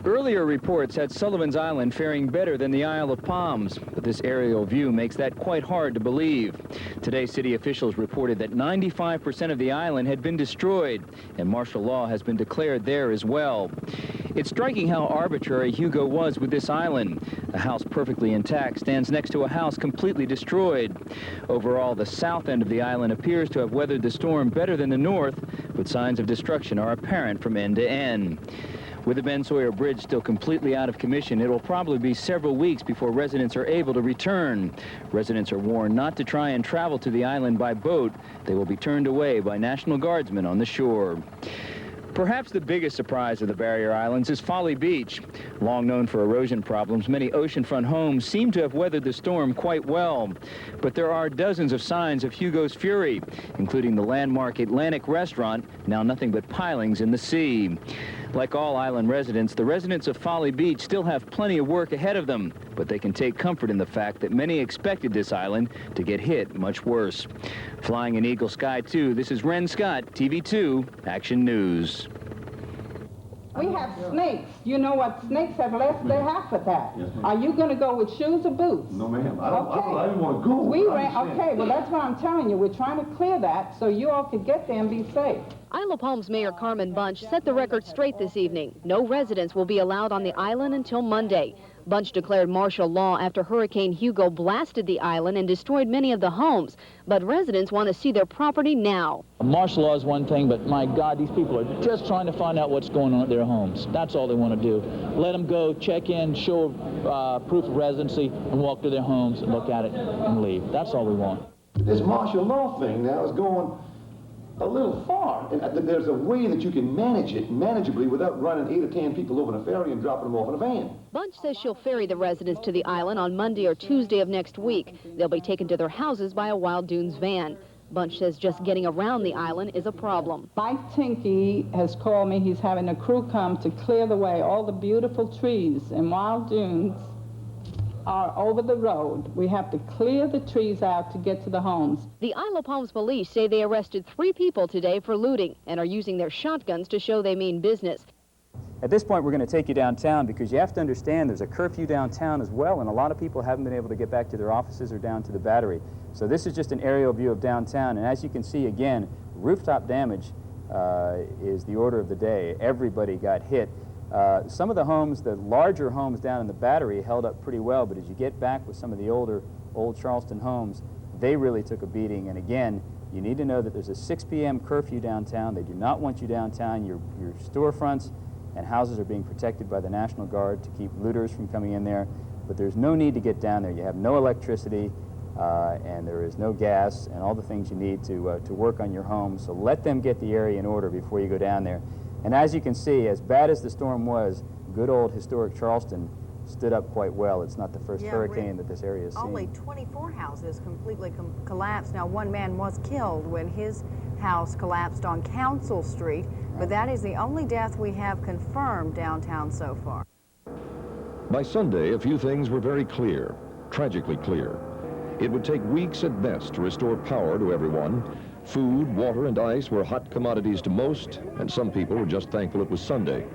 Earlier reports had Sullivan's Island faring better than the Isle of Palms, but this aerial view makes that quite hard to believe. Today, city officials reported that 95% of the island had been destroyed, and martial law has been declared there as well. It's striking how arbitrary Hugo was with this island. A house perfectly intact stands next to a house completely destroyed. Overall, the south end of the island appears to have weathered the storm better than the north, but signs of destruction are apparent from end to end. With the Ben Sawyer Bridge still completely out of commission, it will probably be several weeks before residents are able to return. Residents are warned not to try and travel to the island by boat. They will be turned away by National Guardsmen on the shore. Perhaps the biggest surprise of the barrier islands is Folly Beach. Long known for erosion problems, many oceanfront homes seem to have weathered the storm quite well. But there are dozens of signs of Hugo's fury, including the landmark Atlantic restaurant, now nothing but pilings in the sea. Like all island residents, the residents of Folly Beach still have plenty of work ahead of them, but they can take comfort in the fact that many expected this island to get hit much worse. Flying in Eagle Sky 2, this is Ren Scott, TV2, Action News. We have snakes. You know what? Snakes have left their half of that. Yes, are you going to go with shoes or boots? No, ma'am. I don't want to go. Okay, well, that's what I'm telling you. We're trying to clear that so you all could get there and be safe. Isle of Palms Mayor Carmen Bunch set the record straight this evening. No residents will be allowed on the island until Monday. Bunch declared martial law after Hurricane Hugo blasted the island and destroyed many of the homes. But residents want to see their property now. Martial law is one thing, but my God, these people are just trying to find out what's going on at their homes. That's all they want to do. Let them go, check in, show proof of residency, and walk to their homes and look at it and leave. That's all we want. This martial law thing now is going a little far. And there's a way that you can manage it manageably without running 8 or 10 people over in a ferry and dropping them off in a van. Bunch says she'll ferry the residents to the island on Monday or Tuesday of next week. They'll be taken to their houses by a Wild Dunes van. Bunch says just getting around the island is a problem. Mike Tinky has called me. He's having a crew come to clear the way. All the beautiful trees in Wild Dunes are over the road. We have to clear the trees out to get to the homes. The Isle of Palms police say they arrested 3 people today for looting and are using their shotguns to show they mean business. At this point, we're going to take you downtown because you have to understand there's a curfew downtown as well, and a lot of people haven't been able to get back to their offices or down to the Battery. So this is just an aerial view of downtown, and as you can see, again, rooftop damage is the order of the day. Everybody got hit. Some of the homes, the larger homes down in the Battery, held up pretty well, but as you get back with some of the old Charleston homes, they really took a beating. And again, you need to know that there's a 6 p.m. curfew downtown. They do not want you downtown. Your storefronts and houses are being protected by the National Guard to keep looters from coming in there. but there's no need to get down there. You have no electricity, and there is no gas and all the things you need to work on your home. So let them get the area in order before you go down there. And as you can see, as bad as the storm was, good old historic Charleston stood up quite well. It's not the first hurricane that this area has seen. Only 24 houses completely collapsed. Now, one man was killed when his house collapsed on Council Street, but that is the only death we have confirmed downtown so far. By Sunday, a few things were very clear, tragically clear. It would take weeks at best to restore power to everyone. Food, water, and ice were hot commodities to most, and some people were just thankful it was Sunday.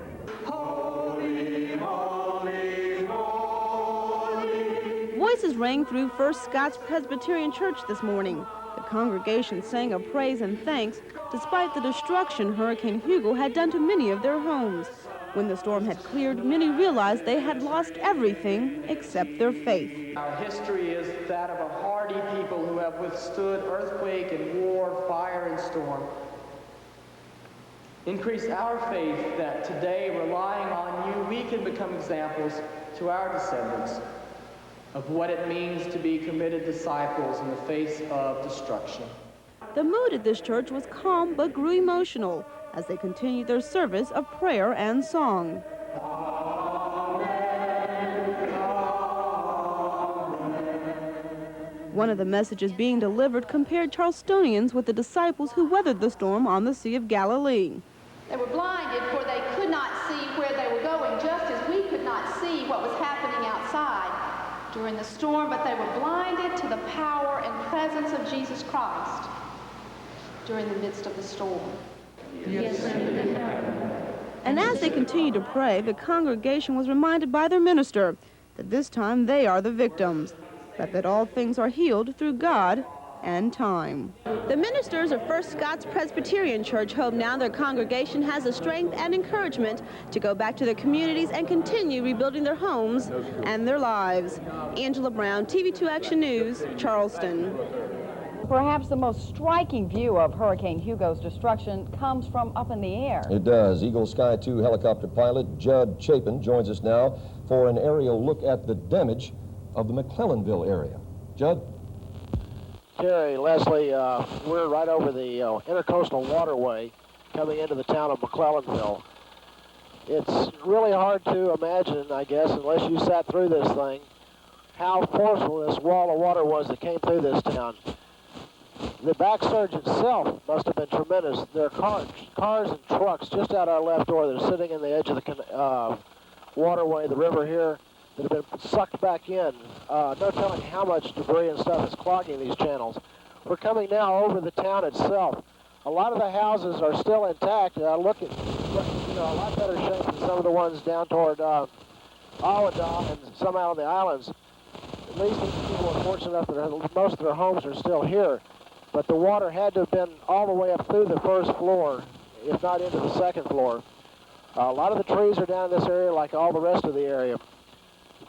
Voices rang through First Scots Presbyterian Church this morning. The congregation sang of praise and thanks despite the destruction Hurricane Hugo had done to many of their homes. When the storm had cleared, many realized they had lost everything except their faith. Our history is that of a hardy people who have withstood earthquake and war, fire and storm. Increase our faith that today, relying on you, we can become examples to our descendants of what it means to be committed disciples in the face of destruction. The mood at this church was calm but grew emotional as they continued their service of prayer and song. One of the messages being delivered compared Charlestonians with the disciples who weathered the storm on the Sea of Galilee. They were blinded, for they could not see where they were going, just as we could not see what was happening outside during the storm, but they were blinded to the power and presence of Jesus Christ during the midst of the storm. Yes. And as they continued to pray, the congregation was reminded by their minister that this time they are the victims, but that all things are healed through God and time. The ministers of First Scots Presbyterian Church hope now their congregation has the strength and encouragement to go back to their communities and continue rebuilding their homes and their lives. Angela Brown, TV2 Action News, Charleston. Perhaps the most striking view of Hurricane Hugo's destruction comes from up in the air. It does. Eagle Sky 2 helicopter pilot Judd Chapin joins us now for an aerial look at the damage of the McClellanville area. Judd? Terry, Leslie, we're right over the intercoastal waterway coming into the town of McClellanville. It's really hard to imagine, I guess, unless you sat through this thing, how forceful this wall of water was that came through this town. The back surge itself must have been tremendous. There are cars and trucks just out our left door that are sitting in the edge of the waterway, the river here, that have been sucked back in. No telling how much debris and stuff is clogging these channels. We're coming now over the town itself. A lot of the houses are still intact. Look, a lot better shape than some of the ones down toward Awada and some out on the islands. At least these people are fortunate enough that most of their homes are still here. But the water had to have been all the way up through the first floor, if not into the second floor. A lot of the trees are down in this area like all the rest of the area.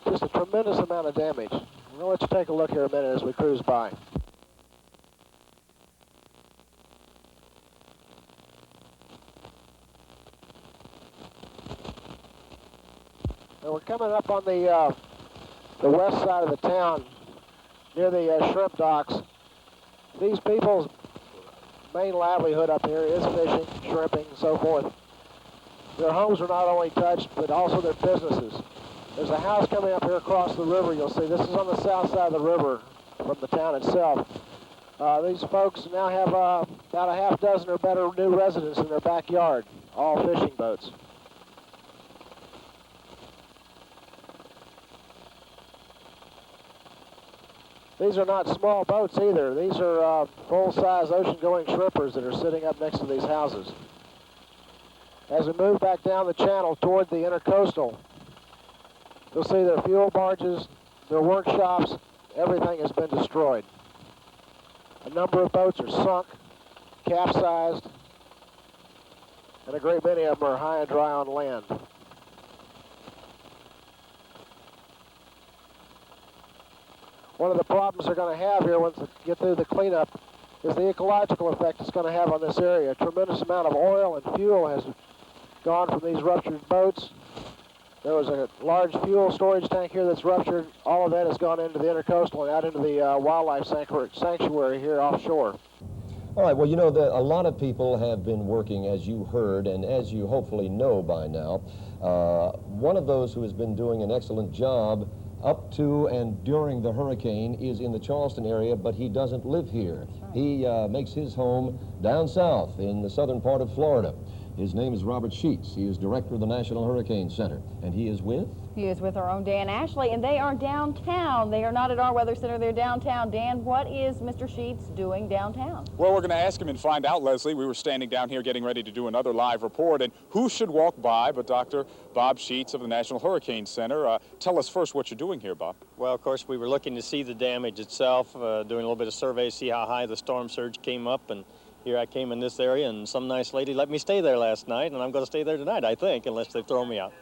Just a tremendous amount of damage. We'll let you take a look here a minute as we cruise by. And we're coming up on the west side of the town near the shrimp docks. These people's main livelihood up here is fishing, shrimping, and so forth. Their homes are not only touched, but also their businesses. There's a house coming up here across the river, you'll see. This is on the south side of the river from the town itself. These folks now have about a half dozen or better new residents in their backyard, all fishing boats. These are not small boats either. These are full-size ocean-going shrimpers that are sitting up next to these houses. As we move back down the channel toward the intercoastal, you'll see their fuel barges, their workshops, everything has been destroyed. A number of boats are sunk, capsized, and a great many of them are high and dry on land. One of the problems they're going to have here once they get through the cleanup is the ecological effect it's going to have on this area. A tremendous amount of oil and fuel has gone from these ruptured boats. There was a large fuel storage tank here that's ruptured. All of that has gone into the intercoastal and out into the wildlife sanctuary here offshore. All right, well, you know, a lot of people have been working, as you heard, and as you hopefully know by now. One of those who has been doing an excellent job up to and during the hurricane is in the Charleston area, but he doesn't live here. He makes his home down south in the southern part of Florida. His name is Robert Sheets. He is director of the National Hurricane Center, and he is with? He is with our own Dan Ashley, and they are downtown. They are not at our weather center, they're downtown. Dan, what is Mr. Sheets doing downtown? Well, we're going to ask him and find out, Leslie. We were standing down here getting ready to do another live report, and who should walk by but Dr. Bob Sheets of the National Hurricane Center. Tell us first what you're doing here, Bob. Well, of course, we were looking to see the damage itself, doing a little bit of survey, see how high the storm surge came up, and here I came in this area, and some nice lady let me stay there last night, and I'm going to stay there tonight, I think, unless they throw me out.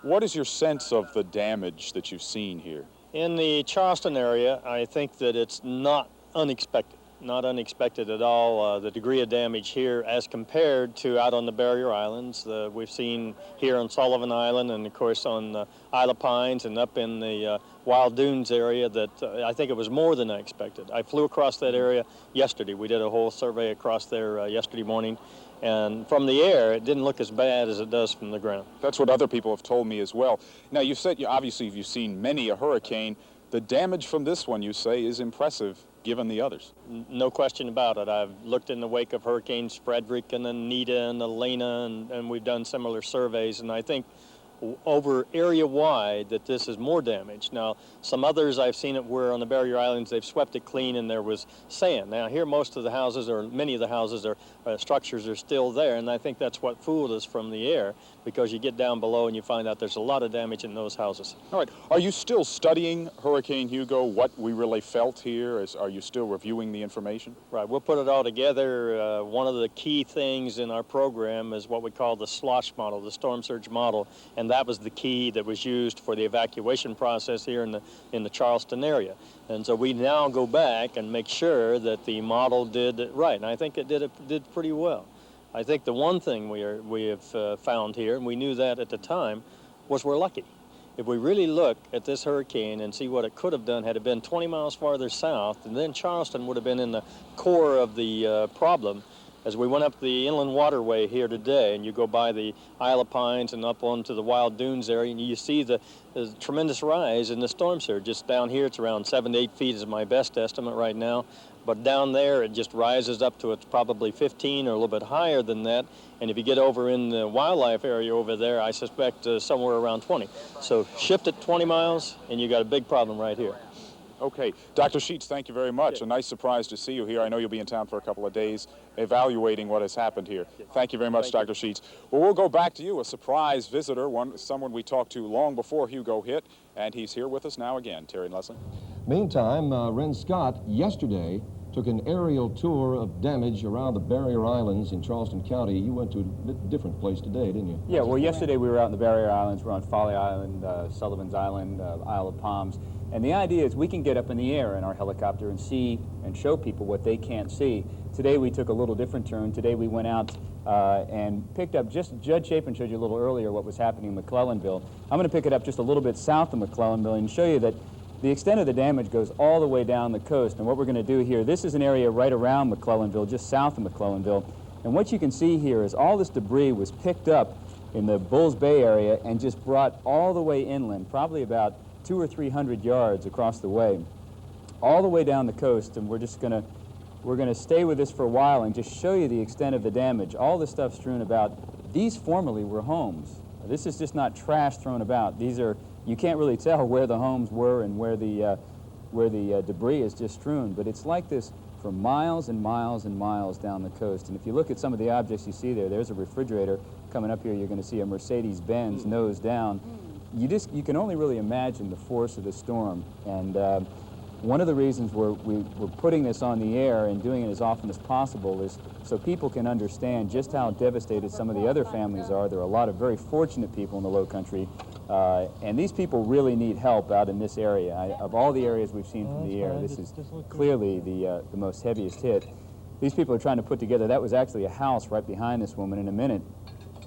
What is your sense of the damage that you've seen here? In the Charleston area, I think that it's not unexpected. Not unexpected at all, the degree of damage here as compared to out on the barrier islands. We've seen here on Sullivan Island and, of course, on Isle of Pines and up in the Wild Dunes area that I think it was more than I expected. I flew across that area yesterday. We did a whole survey across there yesterday morning, and from the air, it didn't look as bad as it does from the ground. That's what other people have told me as well. Now, you've said, obviously, you've seen many a hurricane. The damage from this one, you say, is impressive, given the others. No question about it. I've looked in the wake of Hurricanes Frederick and Anita and Elena, and we've done similar surveys, and I think over area-wide that this is more damage. Now, some others I've seen it where on the barrier islands they've swept it clean and there was sand. Now, here most of the houses, or many of the houses, structures are still there, and I think that's what fooled us from the air, because you get down below and you find out there's a lot of damage in those houses. All right. Are you still studying Hurricane Hugo, what we really felt here? Are you still reviewing the information? Right. We'll put it all together. One of the key things in our program is what we call the slosh model, the storm surge model, and that was the key that was used for the evacuation process here in the Charleston area. And so we now go back and make sure that the model did it right, and I think it did pretty well. I think the one thing we have found here, and we knew that at the time, was we're lucky. If we really look at this hurricane and see what it could have done had it been 20 miles farther south, and then Charleston would have been in the core of the problem. As we went up the inland waterway here today, and you go by the Isle of Pines and up onto the Wild Dunes area, and you see the tremendous rise in the storm surge. Just down here, it's around 7 to 8 feet is my best estimate right now. But down there, it just rises up to it's probably 15 or a little bit higher than that. And if you get over in the wildlife area over there, I suspect somewhere around 20. So shift it 20 miles, and you got a big problem right here. Okay. Dr. Sheets, thank you very much. A nice surprise to see you here. I know you'll be in town for a couple of days evaluating what has happened here. Thank you very much, Dr. Sheets. Well, we'll go back to you, a surprise visitor, someone we talked to long before Hugo hit, and he's here with us now again. Terry and Leslie. Meantime, Ren Scott yesterday took an aerial tour of damage around the barrier islands in Charleston County. You went to a different place today, didn't you? Yeah, well, yesterday we were out in the barrier islands. We're on Folly Island, Sullivan's Island, Isle of Palms. And the idea is we can get up in the air in our helicopter and see and show people what they can't see. Today we took a little different turn. Today we went out and picked up, just Judge Chapin showed you a little earlier what was happening in McClellanville. I'm going to pick it up just a little bit south of McClellanville and show you that the extent of the damage goes all the way down the coast. And what we're going to do here, this is an area right around McClellanville, just south of McClellanville. And what you can see here is all this debris was picked up in the Bulls Bay area and just brought all the way inland, probably about 200 or 300 yards across the way, all the way down the coast. And we're going to stay with this for a while and just show you the extent of the damage. All the stuff strewn about, these formerly were homes. This is just not trash thrown about. These are, you can't really tell where the homes were and where the debris is just strewn, but it's like this for miles and miles and miles down the coast. And if you look at some of the objects you see there, there's a refrigerator. Coming up here, you're going to see a Mercedes-Benz nose down. You can only really imagine the force of the storm. And one of the reasons we're putting this on the air and doing it as often as possible is so people can understand just how devastated some of the other families are. There are a lot of very fortunate people in the Low Country, and these people really need help out in this area. Of all the areas we've seen from the air, this is clearly the most heaviest hit. These people are trying to put together, that was actually a house right behind this woman. In a minute,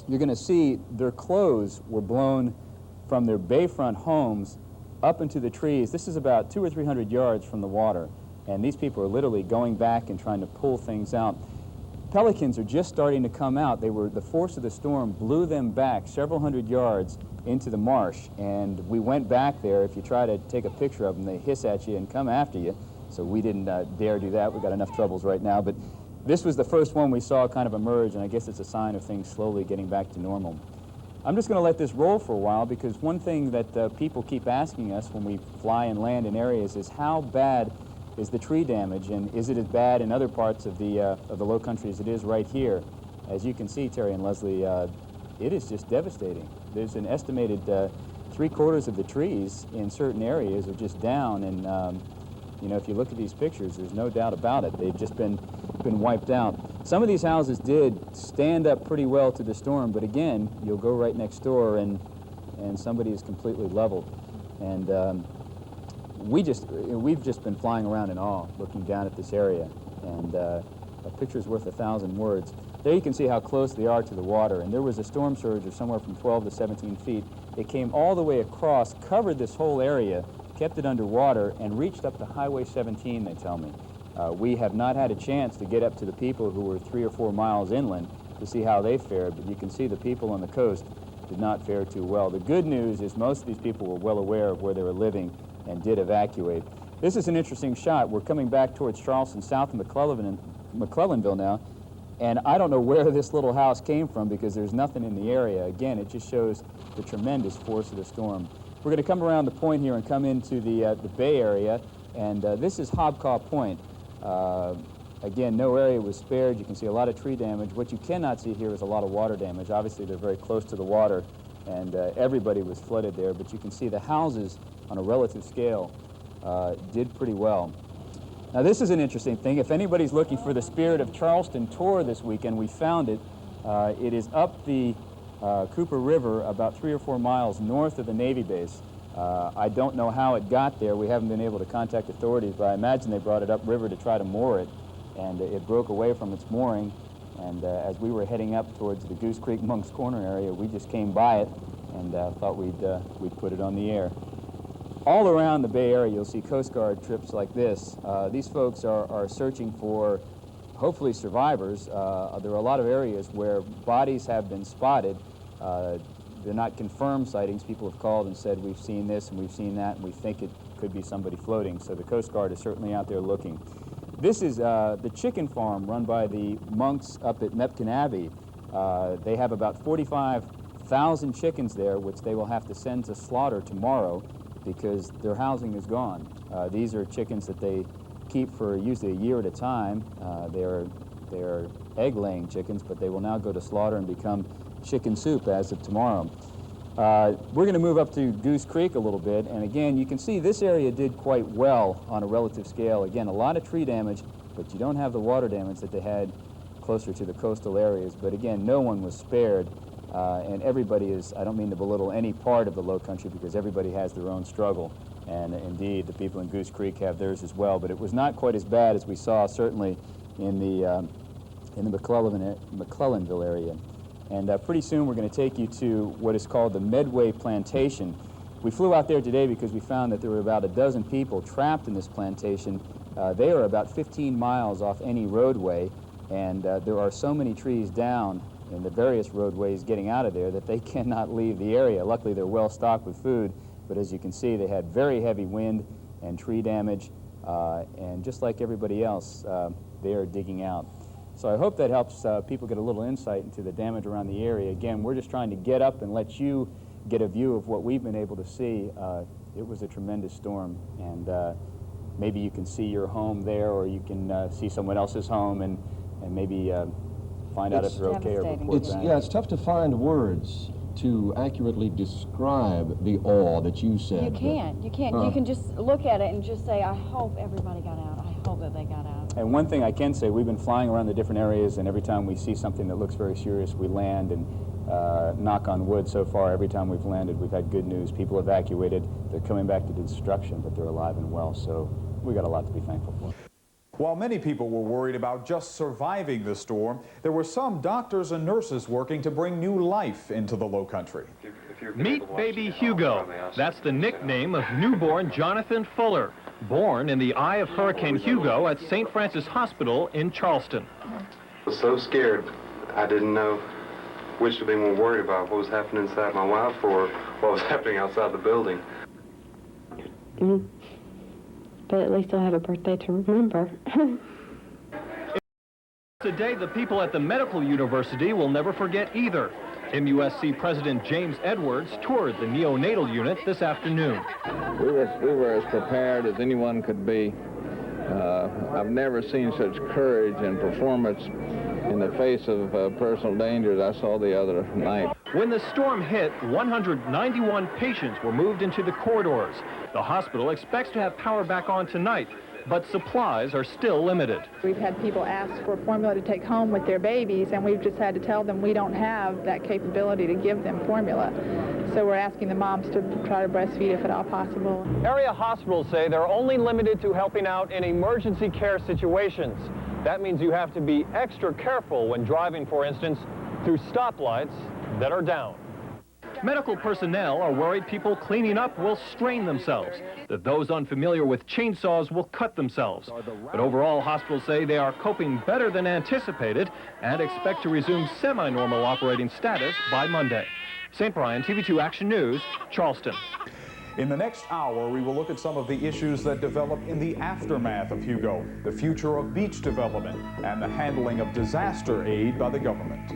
you're going to see their clothes were blown from their bayfront homes up into the trees. This is about 200 or 300 yards from the water, and these people are literally going back and trying to pull things out. Pelicans are just starting to come out. The force of the storm blew them back several hundred yards into the marsh, and we went back there. If you try to take a picture of them, they hiss at you and come after you, so we didn't dare do that. We've got enough troubles right now, but this was the first one we saw kind of emerge, and I guess it's a sign of things slowly getting back to normal. I'm just going to let this roll for a while, because one thing that people keep asking us when we fly and land in areas is how bad is the tree damage, and is it as bad in other parts of the low country as it is right here? As you can see, Terry and Leslie, it is just devastating. There's an estimated 3/4 of the trees in certain areas are just down, and you know, if you look at these pictures, there's no doubt about it. They've just been wiped out. Some of these houses did stand up pretty well to the storm, but again, you'll go right next door and somebody is completely leveled. And we've just been flying around in awe, looking down at this area, and a picture's worth 1,000 words. There you can see how close they are to the water, and there was a storm surge of somewhere from 12 to 17 feet. It came all the way across, covered this whole area, kept it underwater, and reached up to Highway 17, they tell me. We have not had a chance to get up to the people who were 3 or 4 miles inland to see how they fared, but you can see the people on the coast did not fare too well. The good news is most of these people were well aware of where they were living and did evacuate. This is an interesting shot. We're coming back towards Charleston, south of McClellanville now, and I don't know where this little house came from because there's nothing in the area. Again, it just shows the tremendous force of the storm. We're going to come around the point here and come into the bay area, and this is Hobcaw Point. Again, no area was spared. You can see a lot of tree damage. What you cannot see here is a lot of water damage. Obviously, they're very close to the water, and everybody was flooded there, but you can see the houses on a relative scale did pretty well. Now, this is an interesting thing. If anybody's looking for the Spirit of Charleston tour this weekend, we found it. It is up the Cooper River about 3 or 4 miles north of the Navy base. I don't know how it got there. We haven't been able to contact authorities, but I imagine they brought it upriver to try to moor it, and it broke away from its mooring. And as we were heading up towards the Goose Creek Monk's Corner area, we just came by it and thought we'd put it on the air. All around the Bay Area, you'll see Coast Guard trips like this. These folks are searching for, hopefully, survivors. There are a lot of areas where bodies have been spotted. They're not confirmed sightings. People have called and said, we've seen this and we've seen that, and we think it could be somebody floating. So the Coast Guard is certainly out there looking. This is the chicken farm run by the monks up at Mepkin Abbey. They have about 45,000 chickens there, which they will have to send to slaughter tomorrow because their housing is gone. These are chickens that they keep for usually a year at a time. They are egg-laying chickens, but they will now go to slaughter and become chicken soup as of tomorrow. We're going to move up to Goose Creek a little bit, and again, you can see this area did quite well on a relative scale. Again, a lot of tree damage, but you don't have the water damage that they had closer to the coastal areas. But again, no one was spared, and everybody is, I don't mean to belittle any part of the low country because everybody has their own struggle, and indeed, the people in Goose Creek have theirs as well, but it was not quite as bad as we saw, certainly, in the McClellanville area. And pretty soon we're going to take you to what is called the Medway Plantation. We flew out there today because we found that there were about a dozen people trapped in this plantation. They are about 15 miles off any roadway, and there are so many trees down in the various roadways getting out of there that they cannot leave the area. Luckily, they're well stocked with food, but as you can see, they had very heavy wind and tree damage, and just like everybody else, they are digging out. So I hope that helps people get a little insight into the damage around the area. Again, we're just trying to get up and let you get a view of what we've been able to see. It was a tremendous storm, and maybe you can see your home there, or you can see someone else's home and maybe find out if they're okay or report back. Yeah, it's tough to find words to accurately describe the awe that you said. You can't. You can just look at it and just say, I hope everybody got out. I hope that they got out. And one thing I can say, we've been flying around the different areas, and every time we see something that looks very serious, we land, and knock on wood, so far, every time we've landed, we've had good news. People evacuated. They're coming back to destruction, but they're alive and well, so we got a lot to be thankful for. While many people were worried about just surviving the storm, there were some doctors and nurses working to bring new life into the Lowcountry. Meet baby Hugo. That's the nickname of newborn Jonathan Fuller, born in the eye of Hurricane Hugo at St. Francis Hospital in Charleston. I was so scared, I didn't know which to be more worried about, what was happening inside my wife or what was happening outside the building. But at least I'll have a birthday to remember. Today, the people at the medical university will never forget either. MUSC President James Edwards toured the neonatal unit this afternoon. We were as prepared as anyone could be. I've never seen such courage and performance in the face of personal danger as I saw the other night. When the storm hit, 191 patients were moved into the corridors. The hospital expects to have power back on tonight, but supplies are still limited. We've had people ask for formula to take home with their babies, and we've just had to tell them we don't have that capability to give them formula. So we're asking the moms to try to breastfeed if at all possible. Area hospitals say they're only limited to helping out in emergency care situations. That means you have to be extra careful when driving, for instance, through stoplights that are down. Medical personnel are worried people cleaning up will strain themselves, that those unfamiliar with chainsaws will cut themselves. But overall, hospitals say they are coping better than anticipated and expect to resume semi-normal operating status by Monday. St. Brian, TV2 Action News, Charleston. In the next hour, we will look at some of the issues that develop in the aftermath of Hugo, the future of beach development, and the handling of disaster aid by the government.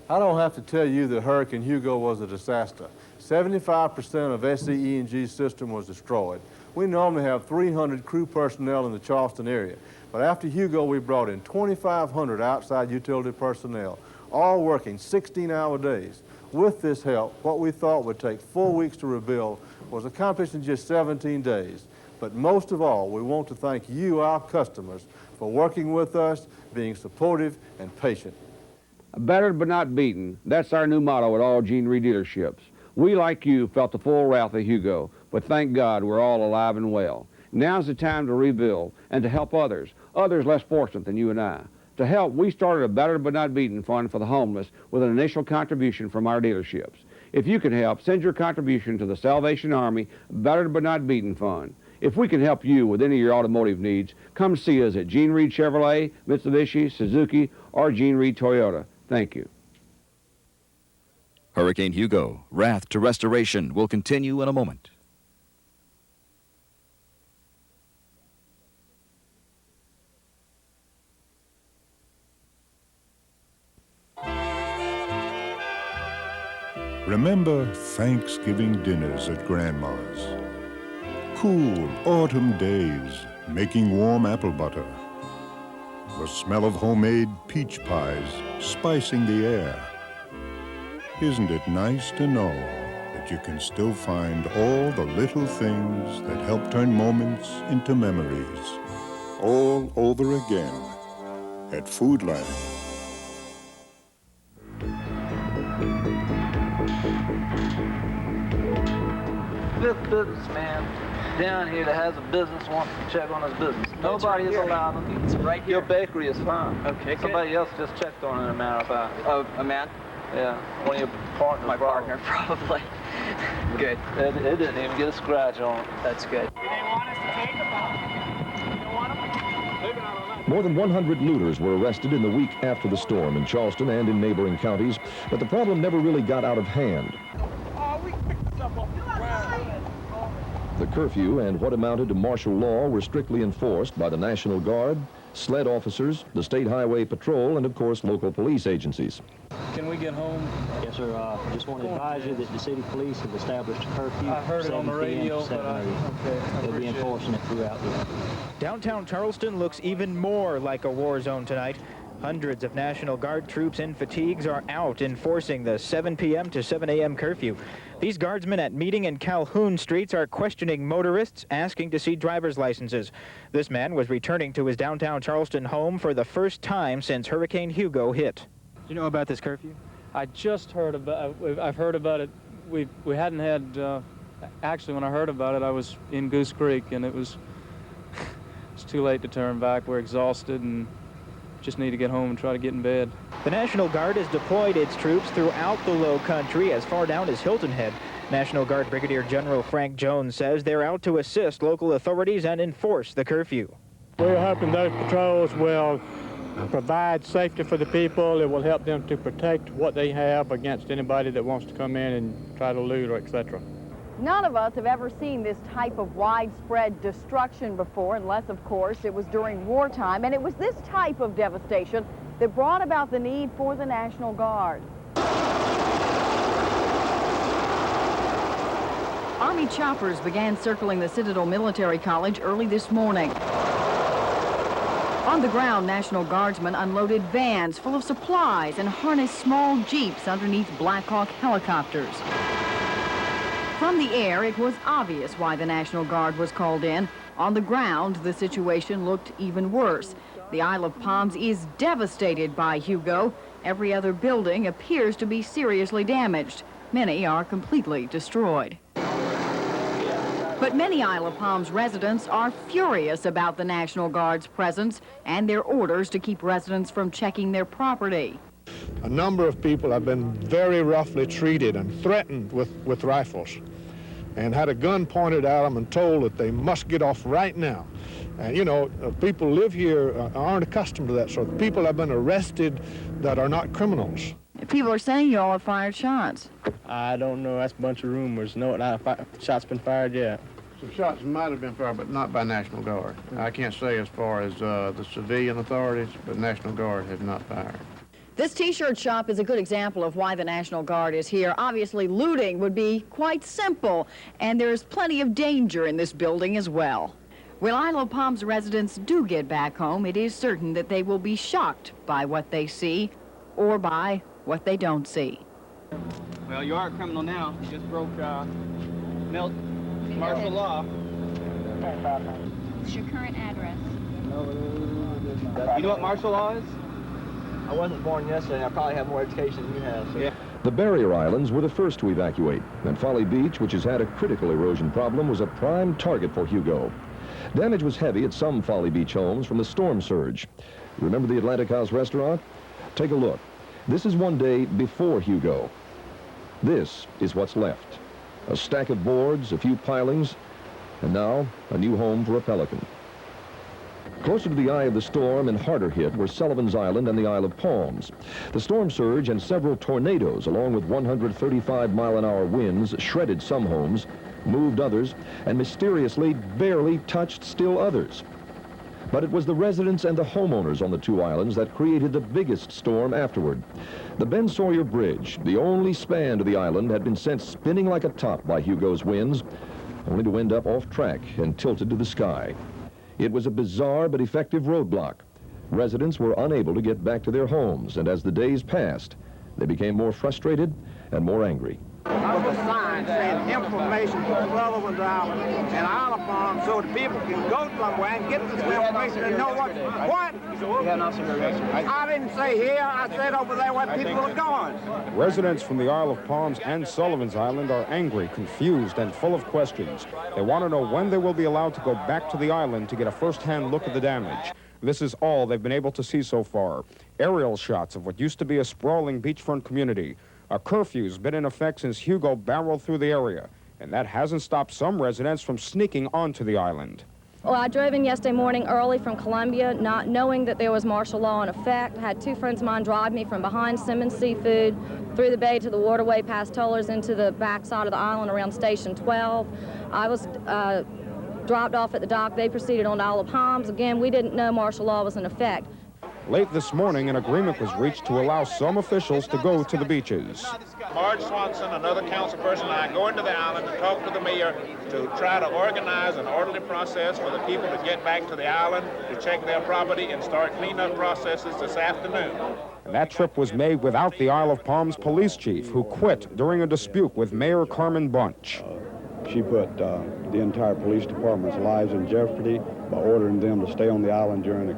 I don't have to tell you that Hurricane Hugo was a disaster. 75% of SCE&G's system was destroyed. We normally have 300 crew personnel in the Charleston area, but after Hugo we brought in 2,500 outside utility personnel, all working 16-hour days. With this help, what we thought would take 4 weeks to rebuild was accomplished in just 17 days. But most of all, we want to thank you, our customers, for working with us, being supportive and patient. Battered but not beaten. That's our new motto at all Gene Reed dealerships. We, like you, felt the full wrath of Hugo, but thank God we're all alive and well. Now's the time to rebuild and to help others less fortunate than you and I. To help, we started a Battered but not beaten fund for the homeless with an initial contribution from our dealerships. If you can help, send your contribution to the Salvation Army Battered but not beaten fund. If we can help you with any of your automotive needs, come see us at Gene Reed Chevrolet, Mitsubishi, Suzuki, or Gene Reed Toyota. Thank you. Hurricane Hugo, wrath to restoration, will continue in a moment. Remember Thanksgiving dinners at Grandma's. Cool autumn days, making warm apple butter. The smell of homemade peach pies spicing the air. Isn't it nice to know that you can still find all the little things that help turn moments into memories all over again at Foodland? Fifth businessman down here that has a business wants to check on his business. Nobody is allowed. It's right here. Your bakery is fine. Okay. Somebody else just checked on it, a matter of fact. Oh, a man? Yeah. One of your partners. My partner, probably. Good. It didn't even get a scratch on it. That's good. More than 100 looters were arrested in the week after the storm in Charleston and in neighboring counties, but the problem never really got out of hand. The curfew and what amounted to martial law were strictly enforced by the National Guard, SLED officers, the State Highway Patrol, and of course local police agencies. Can we get home? Yes, sir. Just want to advise you that the city police have established a curfew. I heard it on the radio, but they'll be enforcing it throughout the Downtown Charleston looks even more like a war zone tonight. Hundreds of National Guard troops in fatigues are out enforcing the 7 p.m. to 7 a.m. curfew. These guardsmen at Meeting and Calhoun streets are questioning motorists, asking to see driver's licenses. This man was returning to his downtown Charleston home for the first time since Hurricane Hugo hit. Do you know about this curfew? I just heard about I've heard about it we hadn't had, actually when I heard about it, I was in Goose Creek, and it was, it's too late to turn back. We're exhausted and just need to get home and try to get in bed. The National Guard has deployed its troops throughout the Low Country as far down as Hilton Head. National Guard Brigadier General Frank Jones says they're out to assist local authorities and enforce the curfew. We're hoping those patrols will provide safety for the people. It will help them to protect what they have against anybody that wants to come in and try to loot or etc. None of us have ever seen this type of widespread destruction before, unless, of course, it was during wartime. And it was this type of devastation that brought about the need for the National Guard. Army choppers began circling the Citadel Military College early this morning. On the ground, National Guardsmen unloaded vans full of supplies and harnessed small jeeps underneath Black Hawk helicopters. From the air, it was obvious why the National Guard was called in. On the ground, the situation looked even worse. The Isle of Palms is devastated by Hugo. Every other building appears to be seriously damaged. Many are completely destroyed. But many Isle of Palms residents are furious about the National Guard's presence and their orders to keep residents from checking their property. A number of people have been very roughly treated and threatened with rifles and had a gun pointed at them and told that they must get off right now. And you know, people live here aren't accustomed to that sort of. People have been arrested that are not criminals. People are saying you all have fired shots. I don't know. That's a bunch of rumors. No shots been fired yet. Some shots might have been fired, but not by National Guard. I can't say as far as the civilian authorities, but National Guard have not fired. This T-shirt shop is a good example of why the National Guard is here. Obviously, looting would be quite simple, and there's plenty of danger in this building as well. When Isle of Palms residents do get back home, it is certain that they will be shocked by what they see or by what they don't see. Well, you are a criminal now. You just broke martial law. What's your current address? You know what martial law is? I wasn't born yesterday. I probably have more education than you have. So. Yeah. The barrier islands were the first to evacuate, and Folly Beach, which has had a critical erosion problem, was a prime target for Hugo. Damage was heavy at some Folly Beach homes from the storm surge. Remember the Atlantic House restaurant? Take a look. This is one day before Hugo. This is what's left. A stack of boards, a few pilings, and now a new home for a pelican. Closer to the eye of the storm and harder hit were Sullivan's Island and the Isle of Palms. The storm surge and several tornadoes, along with 135-mile-an-hour winds, shredded some homes, moved others, and mysteriously barely touched still others. But it was the residents and the homeowners on the two islands that created the biggest storm afterward. The Ben Sawyer Bridge, the only span to the island, had been sent spinning like a top by Hugo's winds, only to end up off track and tilted to the sky. It was a bizarre but effective roadblock. Residents were unable to get back to their homes, and as the days passed, they became more frustrated and more angry. With a sign saying information for Sullivan's Island and Isle of Palms so that people can go somewhere and get this information and know what? I didn't say here, I said over there where people are going. Residents from the Isle of Palms and Sullivan's Island are angry, confused, and full of questions. They want to know when they will be allowed to go back to the island to get a first-hand look at the damage. This is all they've been able to see so far. Aerial shots of what used to be a sprawling beachfront community. A curfew's been in effect since Hugo barreled through the area, and that hasn't stopped some residents from sneaking onto the island. Well, I drove in yesterday morning early from Columbia, not knowing that there was martial law in effect. I had two friends of mine drive me from behind Simmons Seafood, through the bay to the waterway, past Tollers, into the backside of the island around Station 12. I was dropped off at the dock. They proceeded on to Isle of Palms. Again, we didn't know martial law was in effect. Late this morning, an agreement was reached to allow some officials to go to the beaches. Marge Swanson, another council person, and I go into the island to talk to the mayor to try to organize an orderly process for the people to get back to the island, to check their property and start cleanup processes this afternoon. And that trip was made without the Isle of Palms police chief, who quit during a dispute with Mayor Carmen Bunch. She put the entire police department's lives in jeopardy by ordering them to stay on the island during a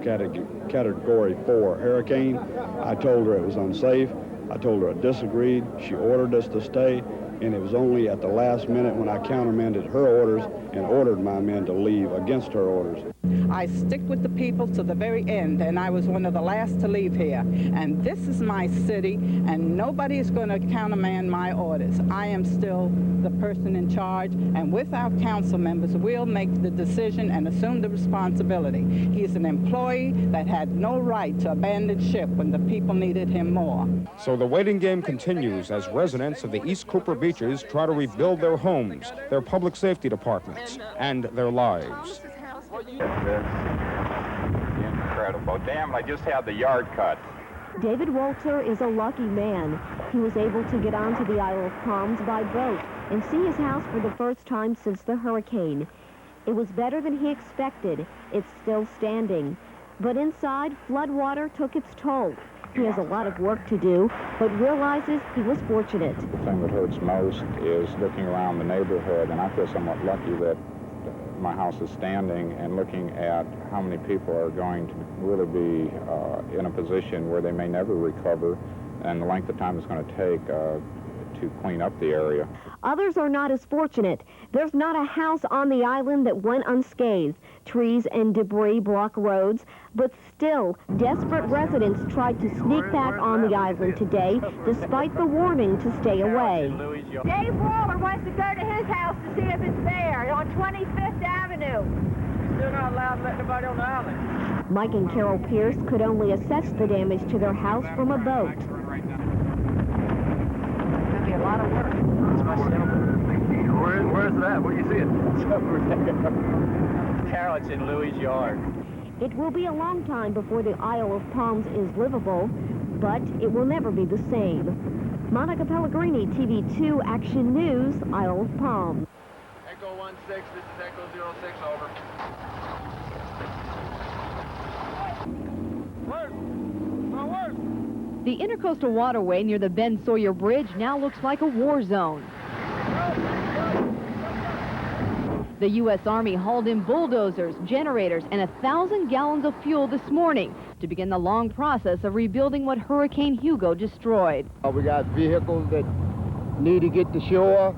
Category 4 hurricane. I told her it was unsafe. I told her I disagreed. She ordered us to stay, and it was only at the last minute when I countermanded her orders and ordered my men to leave against her orders. I stick with the people to the very end, and I was one of the last to leave here. And this is my city, and nobody is going to countermand my orders. I am still the person in charge, and with our council members, we'll make the decision and assume the responsibility. He is an employee that had no right to abandon ship when the people needed him more. So the waiting game continues as residents of the East Cooper beaches try to rebuild their homes, their public safety departments, and their lives. Incredible. Damn, I just had the yard cut. David Walter is a lucky man. He was able to get onto the Isle of Palms by boat and see his house for the first time since the hurricane. It was better than he expected. It's still standing. But inside, floodwater took its toll. He has a lot of work to do, but realizes he was fortunate. The thing that hurts most is looking around the neighborhood, and I feel somewhat lucky that my house is standing and looking at how many people are going to really be in a position where they may never recover, and the length of time it's going to take to clean up the area. Others are not as fortunate. There's not a house on the island that went unscathed. Trees and debris block roads, but still, desperate residents tried to sneak back on the island today, despite the warning to stay away. Dave Waller wants to go to his house to see if it's there on 25th Avenue. Still not allowed to let nobody on the island. Mike and Carol Pierce could only assess the damage to their house from a boat. That'd be a lot of work. Where's that? Where do you see it? It's over there. Carol, it's in Louis' yard. It will be a long time before the Isle of Palms is livable, but it will never be the same. Monica Pellegrini, TV2 Action News, Isle of Palms. Echo 16, this is Echo 06, over. The Intercoastal Waterway near the Ben Sawyer Bridge now looks like a war zone. The U.S. Army hauled in bulldozers, generators, and 1,000 gallons of fuel this morning to begin the long process of rebuilding what Hurricane Hugo destroyed. We got vehicles that need to get to shore.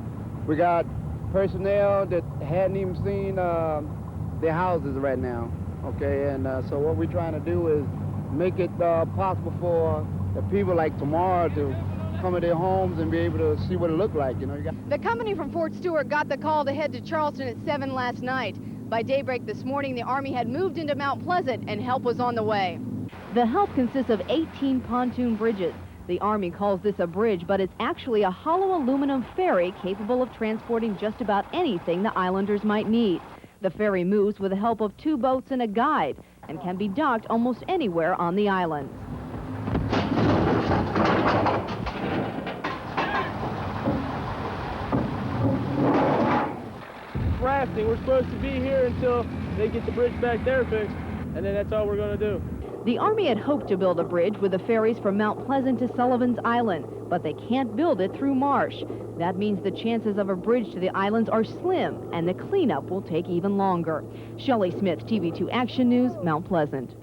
We got personnel that hadn't even seen their houses right now. Okay, and so what we're trying to do is make it possible for the people like tomorrow to come to their homes and be able to see what it looked like, you know. The company from Fort Stewart got the call to head to Charleston at 7 last night. By daybreak this morning, the Army had moved into Mount Pleasant and help was on the way. The help consists of 18 pontoon bridges. The Army calls this a bridge, but it's actually a hollow aluminum ferry capable of transporting just about anything the islanders might need. The ferry moves with the help of 2 boats and a guide and can be docked almost anywhere on the island. Rafting. We're supposed to be here until they get the bridge back there fixed, and then that's all we're going to do. The Army had hoped to build a bridge with the ferries from Mount Pleasant to Sullivan's Island, but they can't build it through marsh. That means the chances of a bridge to the islands are slim, and the cleanup will take even longer. Shelley Smith, TV2 Action News, Mount Pleasant.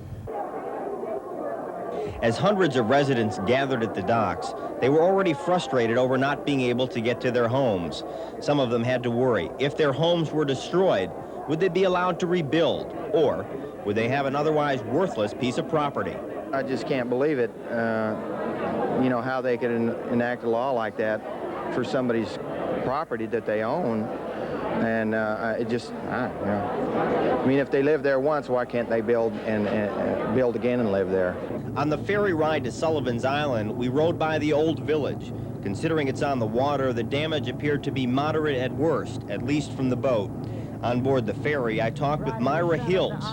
As hundreds of residents gathered at the docks, they were already frustrated over not being able to get to their homes. Some of them had to worry. If their homes were destroyed, would they be allowed to rebuild? Or would they have an otherwise worthless piece of property? I just can't believe it, you know, how they could enact a law like that for somebody's property that they own. And it just, I mean, if they live there once, why can't they build and build again and live there? On the ferry ride to Sullivan's Island, we rode by the old village. Considering it's on the water, the damage appeared to be moderate at worst, at least from the boat. On board the ferry, I talked with Myra Hills,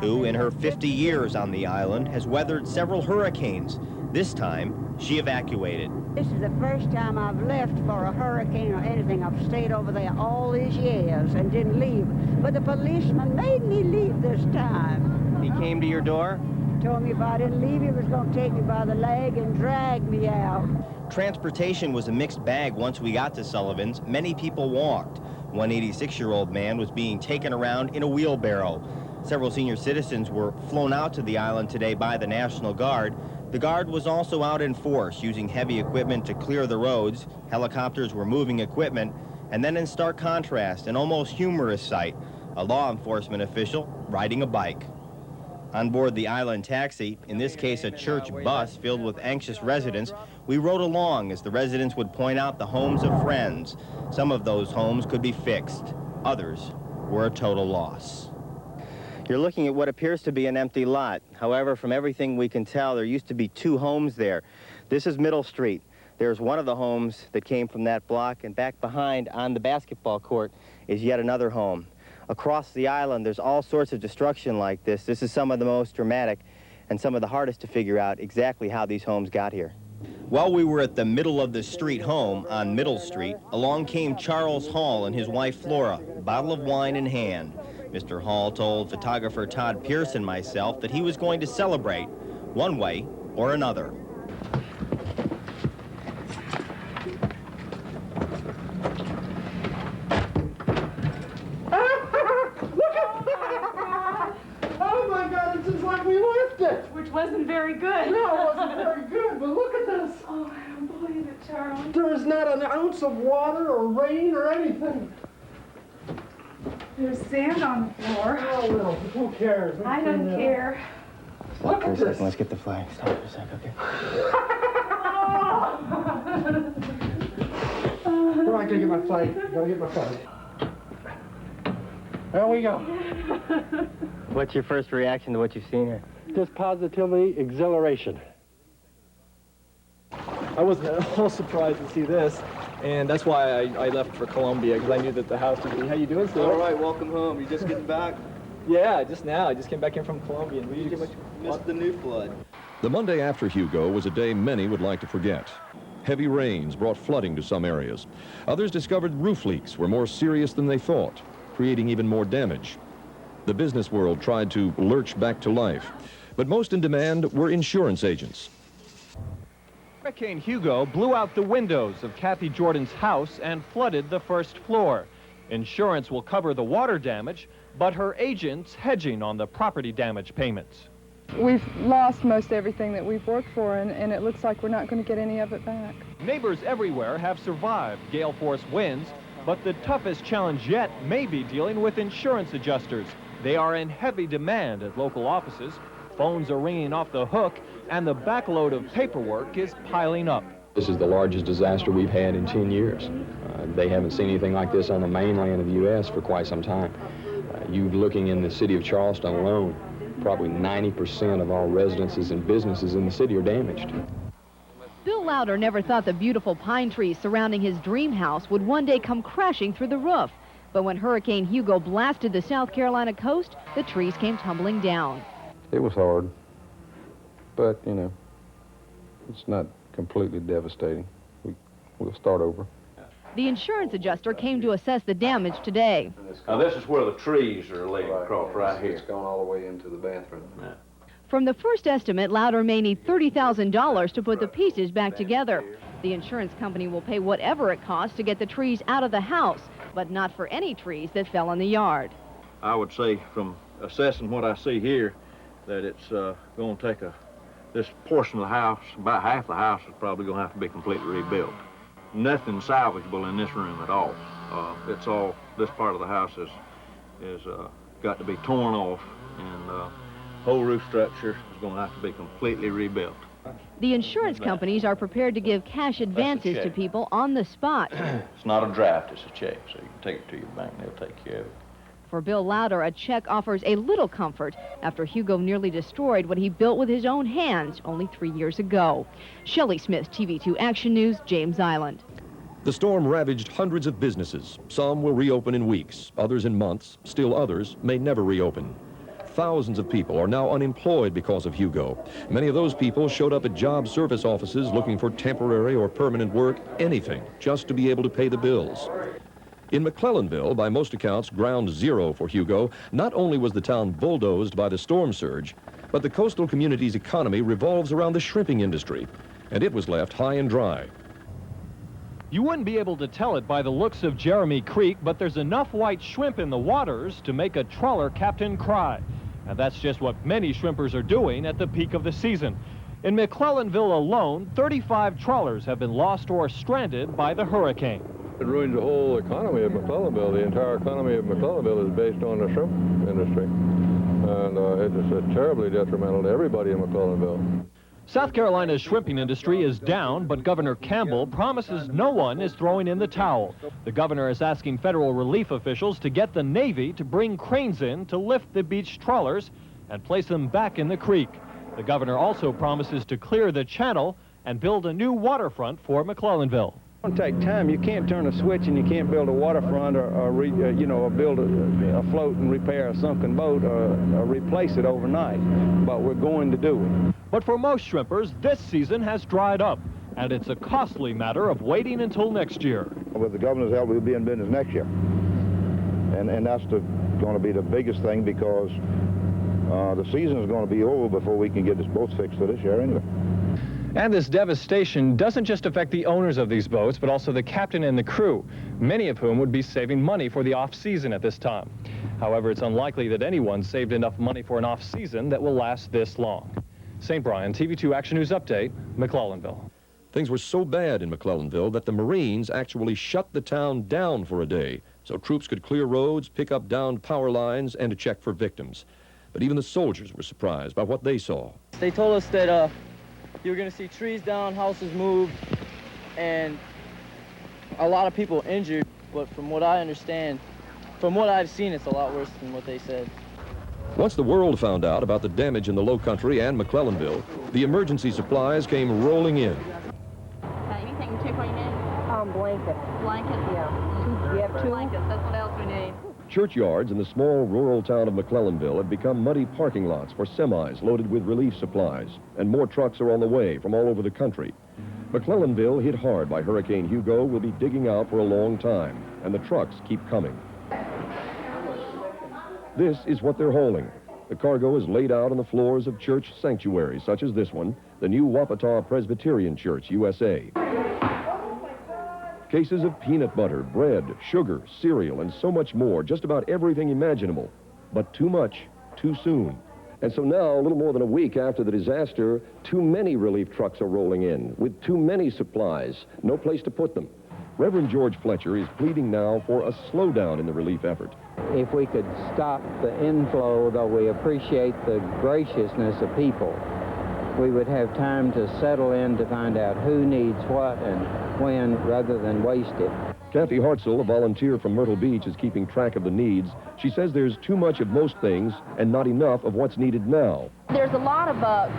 who, in her 50 years on the island, has weathered several hurricanes. This time, she evacuated. This is the first time I've left for a hurricane or anything. I've stayed over there all these years and didn't leave. But the policeman made me leave this time. He came to your door? Told me if I didn't leave, he was going to take me by the leg and drag me out. Transportation was a mixed bag once we got to Sullivan's. Many people walked. One 86-year-old man was being taken around in a wheelbarrow. Several senior citizens were flown out to the island today by the National Guard. The Guard was also out in force, using heavy equipment to clear the roads. Helicopters were moving equipment. And then in stark contrast, an almost humorous sight, a law enforcement official riding a bike. On board the island taxi, in this case a church bus filled with anxious residents, we rode along as the residents would point out the homes of friends. Some of those homes could be fixed. Others were a total loss. You're looking at what appears to be an empty lot. However, from everything we can tell, there used to be 2 homes there. This is Middle Street. There's one of the homes that came from that block, and back behind on the basketball court is yet another home. Across the island, there's all sorts of destruction like this. This is some of the most dramatic and some of the hardest to figure out exactly how these homes got here. While we were at the middle of the street home on Middle Street, along came Charles Hall and his wife Flora, a bottle of wine in hand. Mr. Hall told photographer Todd Pierce and myself that he was going to celebrate one way or another. Which wasn't very good. No, it wasn't very good, but look at this. Oh, I don't believe it, Charles. There is not an ounce of water or rain or anything. There's sand on the floor. Oh, well, who cares? I don't care. Look at this. Let's get the flag. Stop for a sec, okay? Come on, I gotta get my flag. Gotta get my flag. There we go. What's your first reaction to what you've seen here? Just positively exhilaration. I wasn't at all surprised to see this, and that's why I left for Columbia, because I knew that the house would be. How you doing, sir? All right, welcome home. You just getting back? Yeah, just now. I just came back in from Columbia. And you missed the new flood. The Monday after Hugo was a day many would like to forget. Heavy rains brought flooding to some areas. Others discovered roof leaks were more serious than they thought, creating even more damage. The business world tried to lurch back to life, but most in demand were insurance agents. Hurricane Hugo blew out the windows of Kathy Jordan's house and flooded the first floor. Insurance will cover the water damage, but her agent's hedging on the property damage payments. We've lost most everything that we've worked for, and it looks like we're not going to get any of it back. Neighbors everywhere have survived gale force winds, but the toughest challenge yet may be dealing with insurance adjusters. They are in heavy demand at local offices. Phones are ringing off the hook, and the backload of paperwork is piling up. This is the largest disaster we've had in 10 years. They haven't seen anything like this on the mainland of the U.S. for quite some time. You looking in the city of Charleston alone, probably 90% of all residences and businesses in the city are damaged. Bill Lauder never thought the beautiful pine trees surrounding his dream house would one day come crashing through the roof. But when Hurricane Hugo blasted the South Carolina coast, the trees came tumbling down. It was hard, but, you know, it's not completely devastating. We'll start over. The insurance adjuster came to assess the damage today. Now, this is where the trees are laying across right here. It's gone all the way into the bathroom. Yeah. From the first estimate, Lauder may need $30,000 to put the pieces back together. The insurance company will pay whatever it costs to get the trees out of the house, but not for any trees that fell in the yard. I would say, from assessing what I see here, that it's going to take this portion of the house, about half the house is probably going to have to be completely rebuilt. Nothing salvageable in this room at all. It's all, this part of the house is got to be torn off, and whole roof structure is going to have to be completely rebuilt. The insurance companies are prepared to give cash advances to people on the spot. It's not a draft, it's a check, so you can take it to your bank and they'll take care of it. For Bill Lauder, a check offers a little comfort after Hugo nearly destroyed what he built with his own hands only 3 years ago. Shelley Smith, TV2 Action News, James Island. The storm ravaged hundreds of businesses. Some will reopen in weeks, others in months, still others may never reopen. Thousands of people are now unemployed because of Hugo. Many of those people showed up at job service offices looking for temporary or permanent work, anything, just to be able to pay the bills. In McClellanville, by most accounts, ground zero for Hugo, not only was the town bulldozed by the storm surge, but the coastal community's economy revolves around the shrimping industry, and it was left high and dry. You wouldn't be able to tell it by the looks of Jeremy Creek, but there's enough white shrimp in the waters to make a trawler captain cry. And that's just what many shrimpers are doing at the peak of the season. In McClellanville alone, 35 trawlers have been lost or stranded by the hurricane. It ruins the whole economy of McClellanville. The entire economy of McClellanville is based on the shrimp industry. And it's terribly detrimental to everybody in McClellanville. South Carolina's shrimping industry is down, but Governor Campbell promises no one is throwing in the towel. The governor is asking federal relief officials to get the Navy to bring cranes in to lift the beach trawlers and place them back in the creek. The governor also promises to clear the channel and build a new waterfront for McClellanville. It's going to take time. You can't turn a switch and you can't build a waterfront or build a float and repair a sunken boat or replace it overnight. But we're going to do it. But for most shrimpers, this season has dried up, and it's a costly matter of waiting until next year. With the governor's help, we'll be in business next year. And that's going to be the biggest thing, because the season is going to be over before we can get this boat fixed for this year anyway. And this devastation doesn't just affect the owners of these boats, but also the captain and the crew, many of whom would be saving money for the off-season at this time. However, it's unlikely that anyone saved enough money for an off-season that will last this long. St. Brian, TV2 Action News Update, McClellanville. Things were so bad in McClellanville that the Marines actually shut the town down for a day so troops could clear roads, pick up downed power lines, and to check for victims. But even the soldiers were surprised by what they saw. They told us that you were going to see trees down, houses moved, and a lot of people injured. But from what I understand, from what I've seen, it's a lot worse than what they said. Once the world found out about the damage in the Low Country and McClellanville, the emergency supplies came rolling in. Anything in particular you need? Blankets. Blankets? Yeah. You have two? Blankets, that's what else we need. Churchyards in the small rural town of McClellanville have become muddy parking lots for semis loaded with relief supplies, and more trucks are on the way from all over the country. McClellanville, hit hard by Hurricane Hugo, will be digging out for a long time, and the trucks keep coming. This is what they're hauling. The cargo is laid out on the floors of church sanctuaries, such as this one, the new Wapata Presbyterian Church, USA. Cases of peanut butter, bread, sugar, cereal, and so much more, just about everything imaginable. But too much, too soon. And so now, a little more than a week after the disaster, too many relief trucks are rolling in, with too many supplies, no place to put them. Reverend George Fletcher is pleading now for a slowdown in the relief effort. If we could stop the inflow, though we appreciate the graciousness of people, we would have time to settle in to find out who needs what and when, rather than waste it. Kathy Hartzell, a volunteer from Myrtle Beach, is keeping track of the needs. She says there's too much of most things and not enough of what's needed now. There's a lot of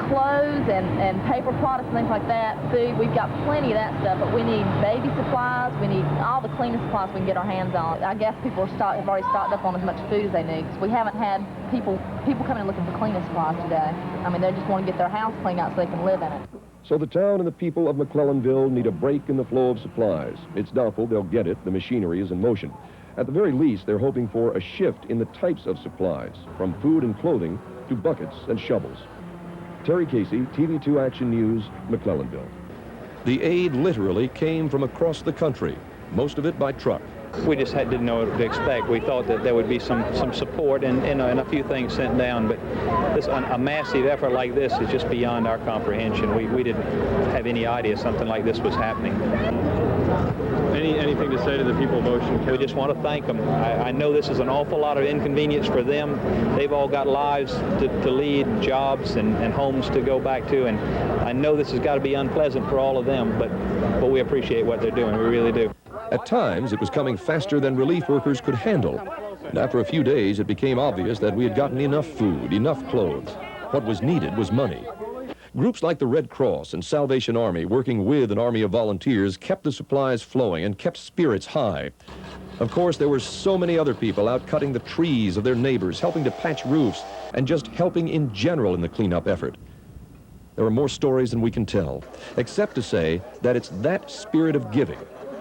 clothes and paper products and things like that, food. We've got plenty of that stuff, but we need baby supplies. We need all the cleanest supplies we can get our hands on. I guess people have already stocked up on as much food as they need, because we haven't had people coming in looking for cleaning supplies today. I mean, they just want to get their house cleaned out so they can live in it. So the town and the people of McClellanville need a break in the flow of supplies. It's doubtful they'll get it. The machinery is in motion. At the very least, they're hoping for a shift in the types of supplies, from food and clothing to buckets and shovels. Terry Casey, TV2 Action News, McClellanville. The aid literally came from across the country, most of it by truck. We just didn't know what to expect. We thought that there would be some support and a few things sent down, but a massive effort like this is just beyond our comprehension. We didn't have any idea something like this was happening. Anything to say to the people of Ocean County? We just want to thank them. I know this is an awful lot of inconvenience for them. They've all got lives to lead, jobs and homes to go back to, and I know this has got to be unpleasant for all of them, but we appreciate what they're doing. We really do. At times, it was coming faster than relief workers could handle. And after a few days, it became obvious that we had gotten enough food, enough clothes. What was needed was money. Groups like the Red Cross and Salvation Army, working with an army of volunteers, kept the supplies flowing and kept spirits high. Of course, there were so many other people out cutting the trees of their neighbors, helping to patch roofs, and just helping in general in the cleanup effort. There are more stories than we can tell, except to say that it's that spirit of giving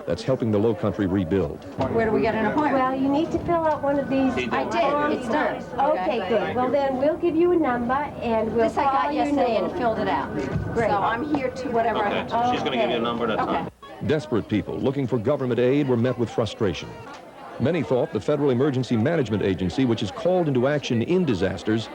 that's helping the Low Country rebuild. Where do we get an appointment? Well, you need to fill out one of these. I did. It's done. Okay, good. Well, then we'll give you a number and we'll This I got yesterday and filled it out. Great. So I'm here to whatever I have to. She's going to give you a number. That's fine. Desperate people looking for government aid were met with frustration. Many thought the Federal Emergency Management Agency, which is called into action in disasters,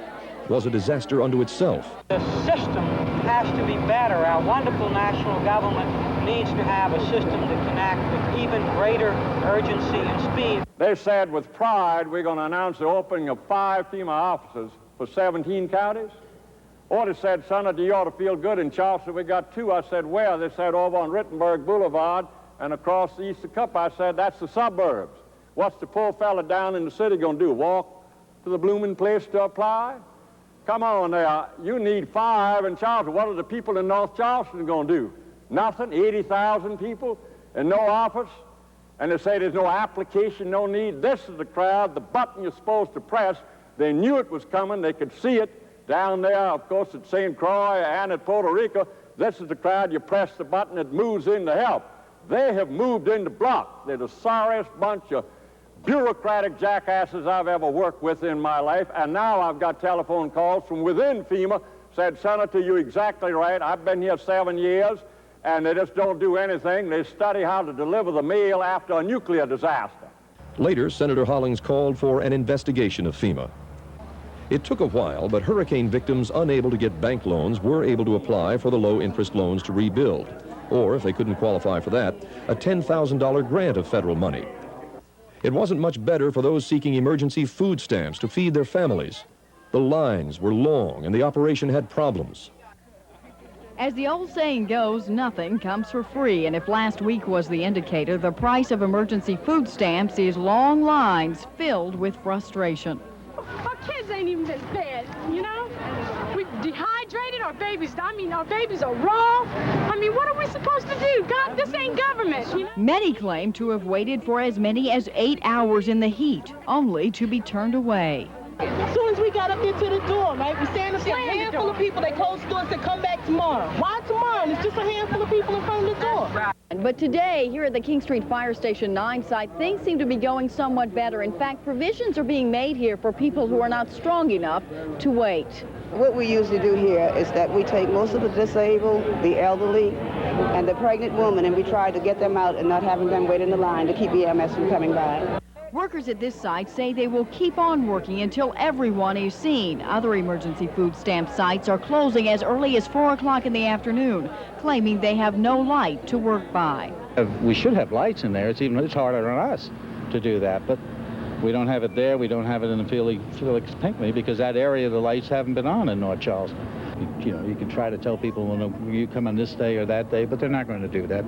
was a disaster unto itself. The system has to be better. Our wonderful national government needs to have a system that can act with even greater urgency and speed. They said with pride we're going to announce the opening of 5 FEMA offices for 17 counties. Or they said, Senator, you ought to feel good in Charleston. We got 2. I said, where? They said, over on Rittenberg Boulevard and across the Eastern Cup. I said, that's the suburbs. What's the poor fella down in the city going to do? Walk to the blooming place to apply? Come on now, you need 5 in Charleston. What are the people in North Charleston going to do? Nothing, 80,000 people and no office. And they say there's no application, no need. This is the crowd, the button you're supposed to press. They knew it was coming, they could see it down there, of course, at St. Croix and at Puerto Rico. This is the crowd, you press the button, it moves in to help. They have moved in to block. They're the sorriest bunch of bureaucratic jackasses I've ever worked with in my life, and now I've got telephone calls from within FEMA, said, Senator, you're exactly right. I've been here 7 years, and they just don't do anything. They study how to deliver the mail after a nuclear disaster. Later, Senator Hollings called for an investigation of FEMA. It took a while, but hurricane victims unable to get bank loans were able to apply for the low-interest loans to rebuild, or, if they couldn't qualify for that, a $10,000 grant of federal money. It wasn't much better for those seeking emergency food stamps to feed their families. The lines were long and the operation had problems. As the old saying goes, nothing comes for free, and if last week was the indicator, the price of emergency food stamps is long lines filled with frustration. Our kids ain't even been fed, you know? We've dehydrated our babies. I mean, our babies are raw. I mean, what are we supposed to do? God, this ain't government, you know? Many claim to have waited for as many as 8 hours in the heat, only to be turned away. As soon as we got up into the door, right, we stand a handful of people, they closed the door and said, come back tomorrow. Why tomorrow? And it's just a handful of people in front of the door. But today, here at the King Street Fire Station 9 site, things seem to be going somewhat better. In fact, provisions are being made here for people who are not strong enough to wait. What we usually do here is that we take most of the disabled, the elderly, and the pregnant woman, and we try to get them out and not having them wait in the line to keep EMS from coming by. Workers at this site say they will keep on working until everyone is seen. Other emergency food stamp sites are closing as early as 4 o'clock in the afternoon, claiming they have no light to work by. We should have lights in there. It's harder on us to do that, but we don't have it there. We don't have it in the Felix Pinckney because that area the lights haven't been on in North Charleston. You know, you can try to tell people, well, no, you come on this day or that day, but they're not going to do that.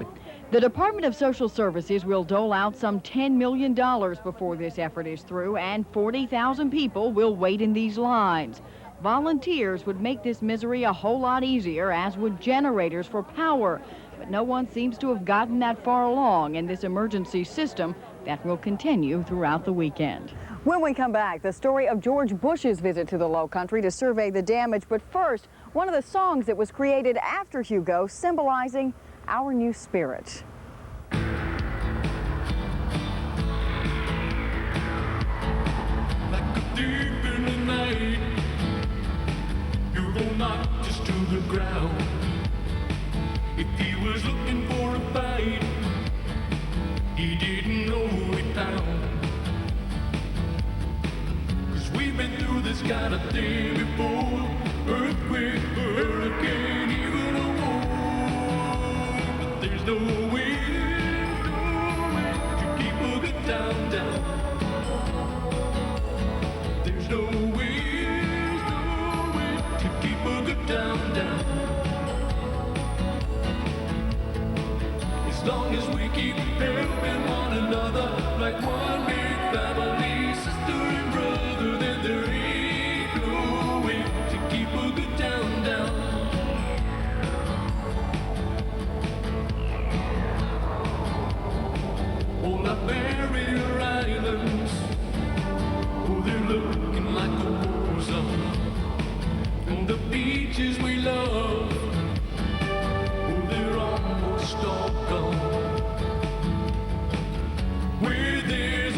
The Department of Social Services will dole out some $10 million before this effort is through, and 40,000 people will wait in these lines. Volunteers would make this misery a whole lot easier, as would generators for power. But no one seems to have gotten that far along in this emergency system that will continue throughout the weekend. When we come back, the story of George Bush's visit to the Low Country to survey the damage. But first, one of the songs that was created after Hugo, symbolizing our new spirit. Like a thief in the night, Hugo knocked us to the ground. If he was looking for a fight, he didn't know it down. 'Cause we've been through this kind of thing before. Earthquake, hurricane, even a war. But there's no way to keep a good town down. There's no way to keep a good town down. As long as we keep helping one another like one big family, sister and brother, then there ain't no way to keep a good town down. All our barrier islands, oh, they're looking like a war zone. On the beaches we love, oh, they're almost all gone. Where there's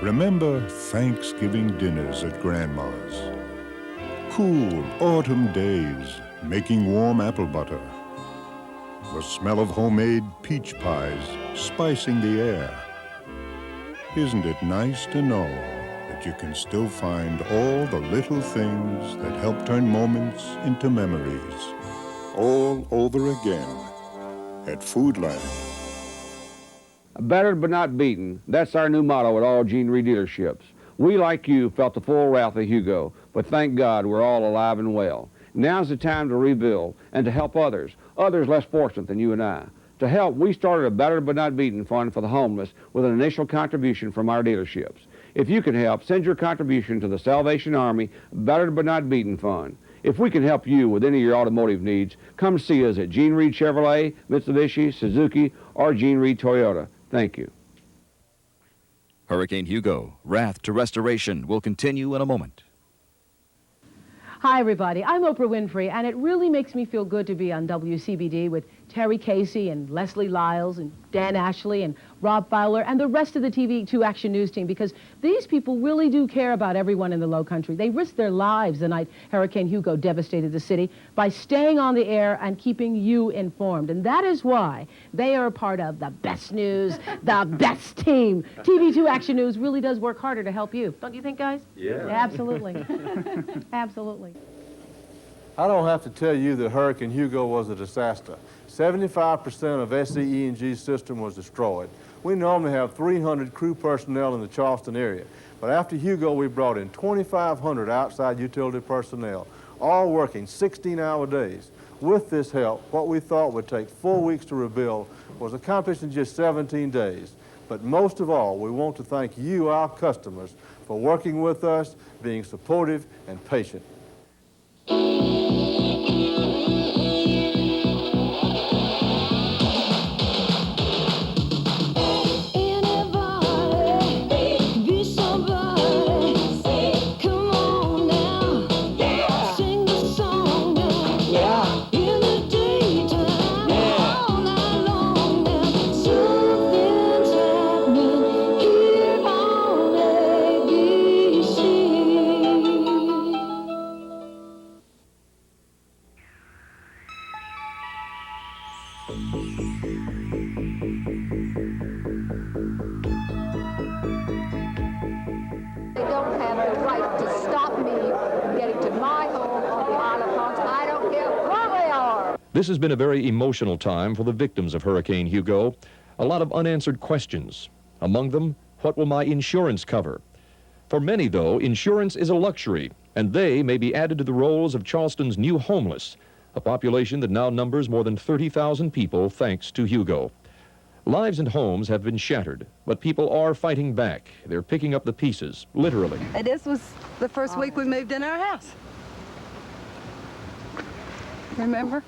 Remember Thanksgiving dinners at Grandma's. Cool autumn days making warm apple butter. The smell of homemade peach pies spicing the air. Isn't it nice to know that you can still find all the little things that help turn moments into memories all over again at Foodland? Battered but not beaten. That's our new motto at all Gene Reed dealerships. We, like you, felt the full wrath of Hugo, but thank God we're all alive and well. Now's the time to rebuild and to help others less fortunate than you and I. To help, we started a Battered but Not Beaten fund for the homeless with an initial contribution from our dealerships. If you can help, send your contribution to the Salvation Army Battered but Not Beaten Fund. If we can help you with any of your automotive needs, come see us at Gene Reed Chevrolet, Mitsubishi, Suzuki, or Gene Reed Toyota. Thank you. Hurricane Hugo, wrath to restoration, will continue in a moment. Hi, everybody. I'm Oprah Winfrey, and it really makes me feel good to be on WCBD with Terry Casey and Leslie Lyles and Dan Ashley and Rob Fowler and the rest of the TV2 Action News team, because these people really do care about everyone in the Low Country. They risked their lives the night Hurricane Hugo devastated the city by staying on the air and keeping you informed. And that is why they are a part of the best news, the best team. TV2 Action News really does work harder to help you. Don't you think, guys? Yeah. Absolutely. Absolutely. I don't have to tell you that Hurricane Hugo was a disaster. 75% of SCE&G's system was destroyed. We normally have 300 crew personnel in the Charleston area, but after Hugo we brought in 2,500 outside utility personnel, all working 16-hour days. With this help, what we thought would take 4 weeks to rebuild was accomplished in just 17 days. But most of all, we want to thank you, our customers, for working with us, being supportive and patient. This has been a very emotional time for the victims of Hurricane Hugo. A lot of unanswered questions. Among them, what will my insurance cover? For many, though, insurance is a luxury, and they may be added to the rolls of Charleston's new homeless, a population that now numbers more than 30,000 people thanks to Hugo. Lives and homes have been shattered, but people are fighting back. They're picking up the pieces, literally. And this was the first week we moved in our house. Remember?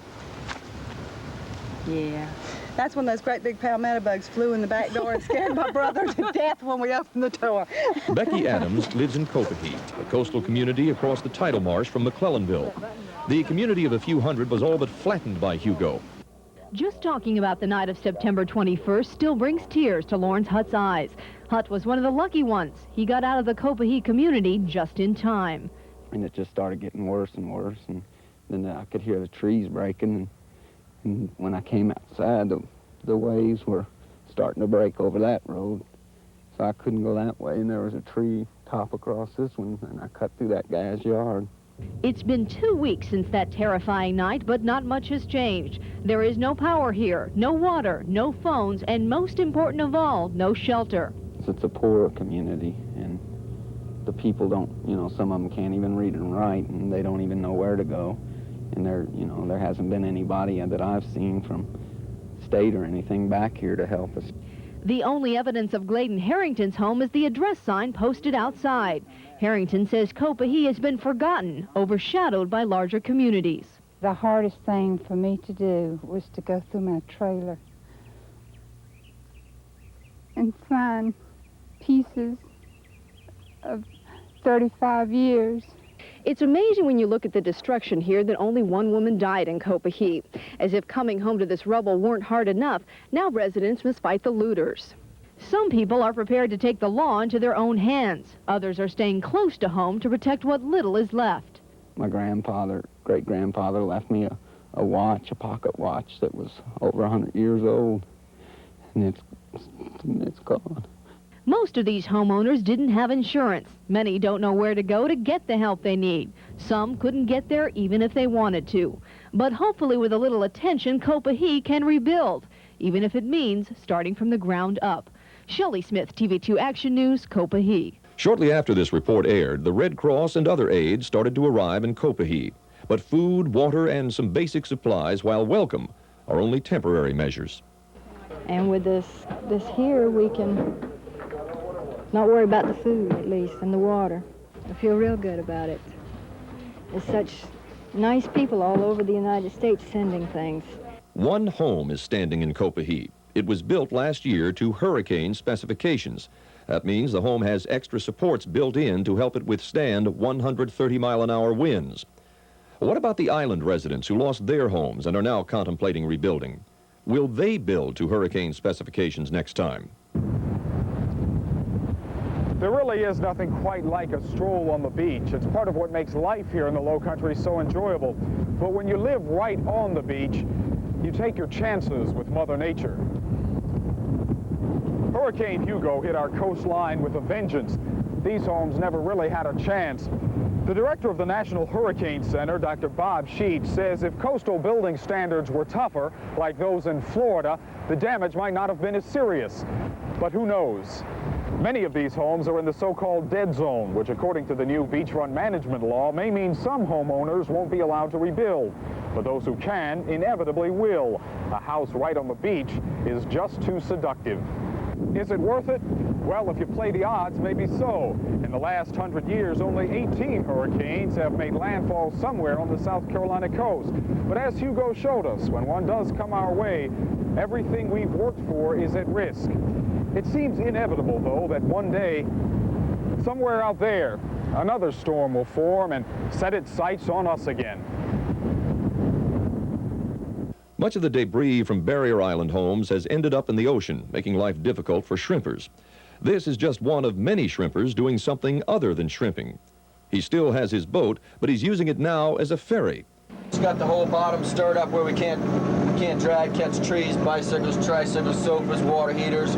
Yeah. That's when those great big palmetto bugs flew in the back door and scared my brother to death when we opened the door. Becky Adams lives in Copaheat, a coastal community across the tidal marsh from McClellanville. The community of a few hundred was all but flattened by Hugo. Just talking about the night of September 21st still brings tears to Lawrence Hutt's eyes. Hutt was one of the lucky ones. He got out of the Copaheat community just in time. And it just started getting worse and worse, and then I could hear the trees breaking, and when I came outside, the waves were starting to break over that road, so I couldn't go that way, and there was a tree top across this one, and I cut through that guy's yard. It's been 2 weeks since that terrifying night, but not much has changed. There is no power here, no water, no phones, and most important of all, no shelter. It's a poor community, and the people don't, some of them can't even read and write, and they don't even know where to go. And there hasn't been anybody that I've seen from state or anything back here to help us. The only evidence of Gladen Harrington's home is the address sign posted outside. Harrington says Copaheat has been forgotten, overshadowed by larger communities. The hardest thing for me to do was to go through my trailer and find pieces of 35 years. It's amazing when you look at the destruction here that only one woman died in Copaheat. As if coming home to this rubble weren't hard enough, now residents must fight the looters. Some people are prepared to take the law into their own hands. Others are staying close to home to protect what little is left. My grandfather, great-grandfather, left me a watch, a pocket watch that was over 100 years old, and it's gone. Most of these homeowners didn't have insurance. Many don't know where to go to get the help they need. Some couldn't get there even if they wanted to. But hopefully with a little attention, Copahi can rebuild, even if it means starting from the ground up. Shelley Smith, TV2 Action News, Copahi. Shortly after this report aired, the Red Cross and other aid started to arrive in Copahi. But food, water, and some basic supplies, while welcome, are only temporary measures. And with this here, we can not worry about the food, at least, and the water. I feel real good about it. There's such nice people all over the United States sending things. One home is standing in Copahi. It was built last year to hurricane specifications. That means the home has extra supports built in to help it withstand 130-mile-an-hour winds. What about the island residents who lost their homes and are now contemplating rebuilding? Will they build to hurricane specifications next time? There really is nothing quite like a stroll on the beach. It's part of what makes life here in the Low Country so enjoyable. But when you live right on the beach, you take your chances with Mother Nature. Hurricane Hugo hit our coastline with a vengeance. These homes never really had a chance. The director of the National Hurricane Center, Dr. Bob Sheets, says if coastal building standards were tougher, like those in Florida, the damage might not have been as serious. But who knows? Many of these homes are in the so-called dead zone, which according to the new beachfront management law may mean some homeowners won't be allowed to rebuild. But those who can inevitably will. A house right on the beach is just too seductive. Is it worth it? Well, if you play the odds, maybe so. In the last 100 years, only 18 hurricanes have made landfall somewhere on the South Carolina coast. But as Hugo showed us, when one does come our way, everything we've worked for is at risk. It seems inevitable, though, that one day, somewhere out there, another storm will form and set its sights on us again. Much of the debris from barrier island homes has ended up in the ocean, making life difficult for shrimpers. This is just one of many shrimpers doing something other than shrimping. He still has his boat, but he's using it now as a ferry. It's got the whole bottom stirred up where we can't drag, catch trees, bicycles, tricycles, sofas, water heaters,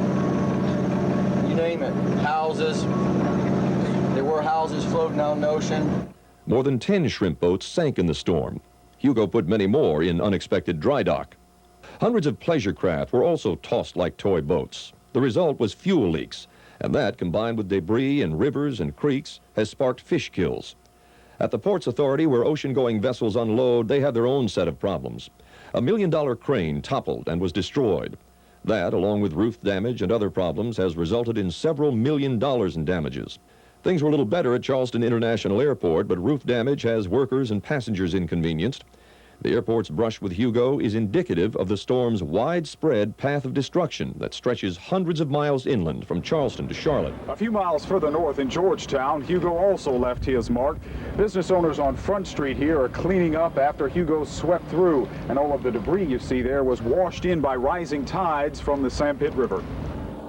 you name it. Houses. There were houses floating out in the ocean. More than 10 shrimp boats sank in the storm. Hugo put many more in unexpected dry dock. Hundreds of pleasure craft were also tossed like toy boats. The result was fuel leaks, and that, combined with debris in rivers and creeks, has sparked fish kills. At the Ports Authority, where ocean-going vessels unload, they have their own set of problems. A $1 million crane toppled and was destroyed. That, along with roof damage and other problems, has resulted in several $1 million in damages. Things were a little better at Charleston International Airport, but roof damage has workers and passengers inconvenienced. The airport's brush with Hugo is indicative of the storm's widespread path of destruction that stretches hundreds of miles inland from Charleston to Charlotte. A few miles further north in Georgetown, Hugo also left his mark. Business owners on Front Street here are cleaning up after Hugo swept through, and all of the debris you see there was washed in by rising tides from the Sandpit River.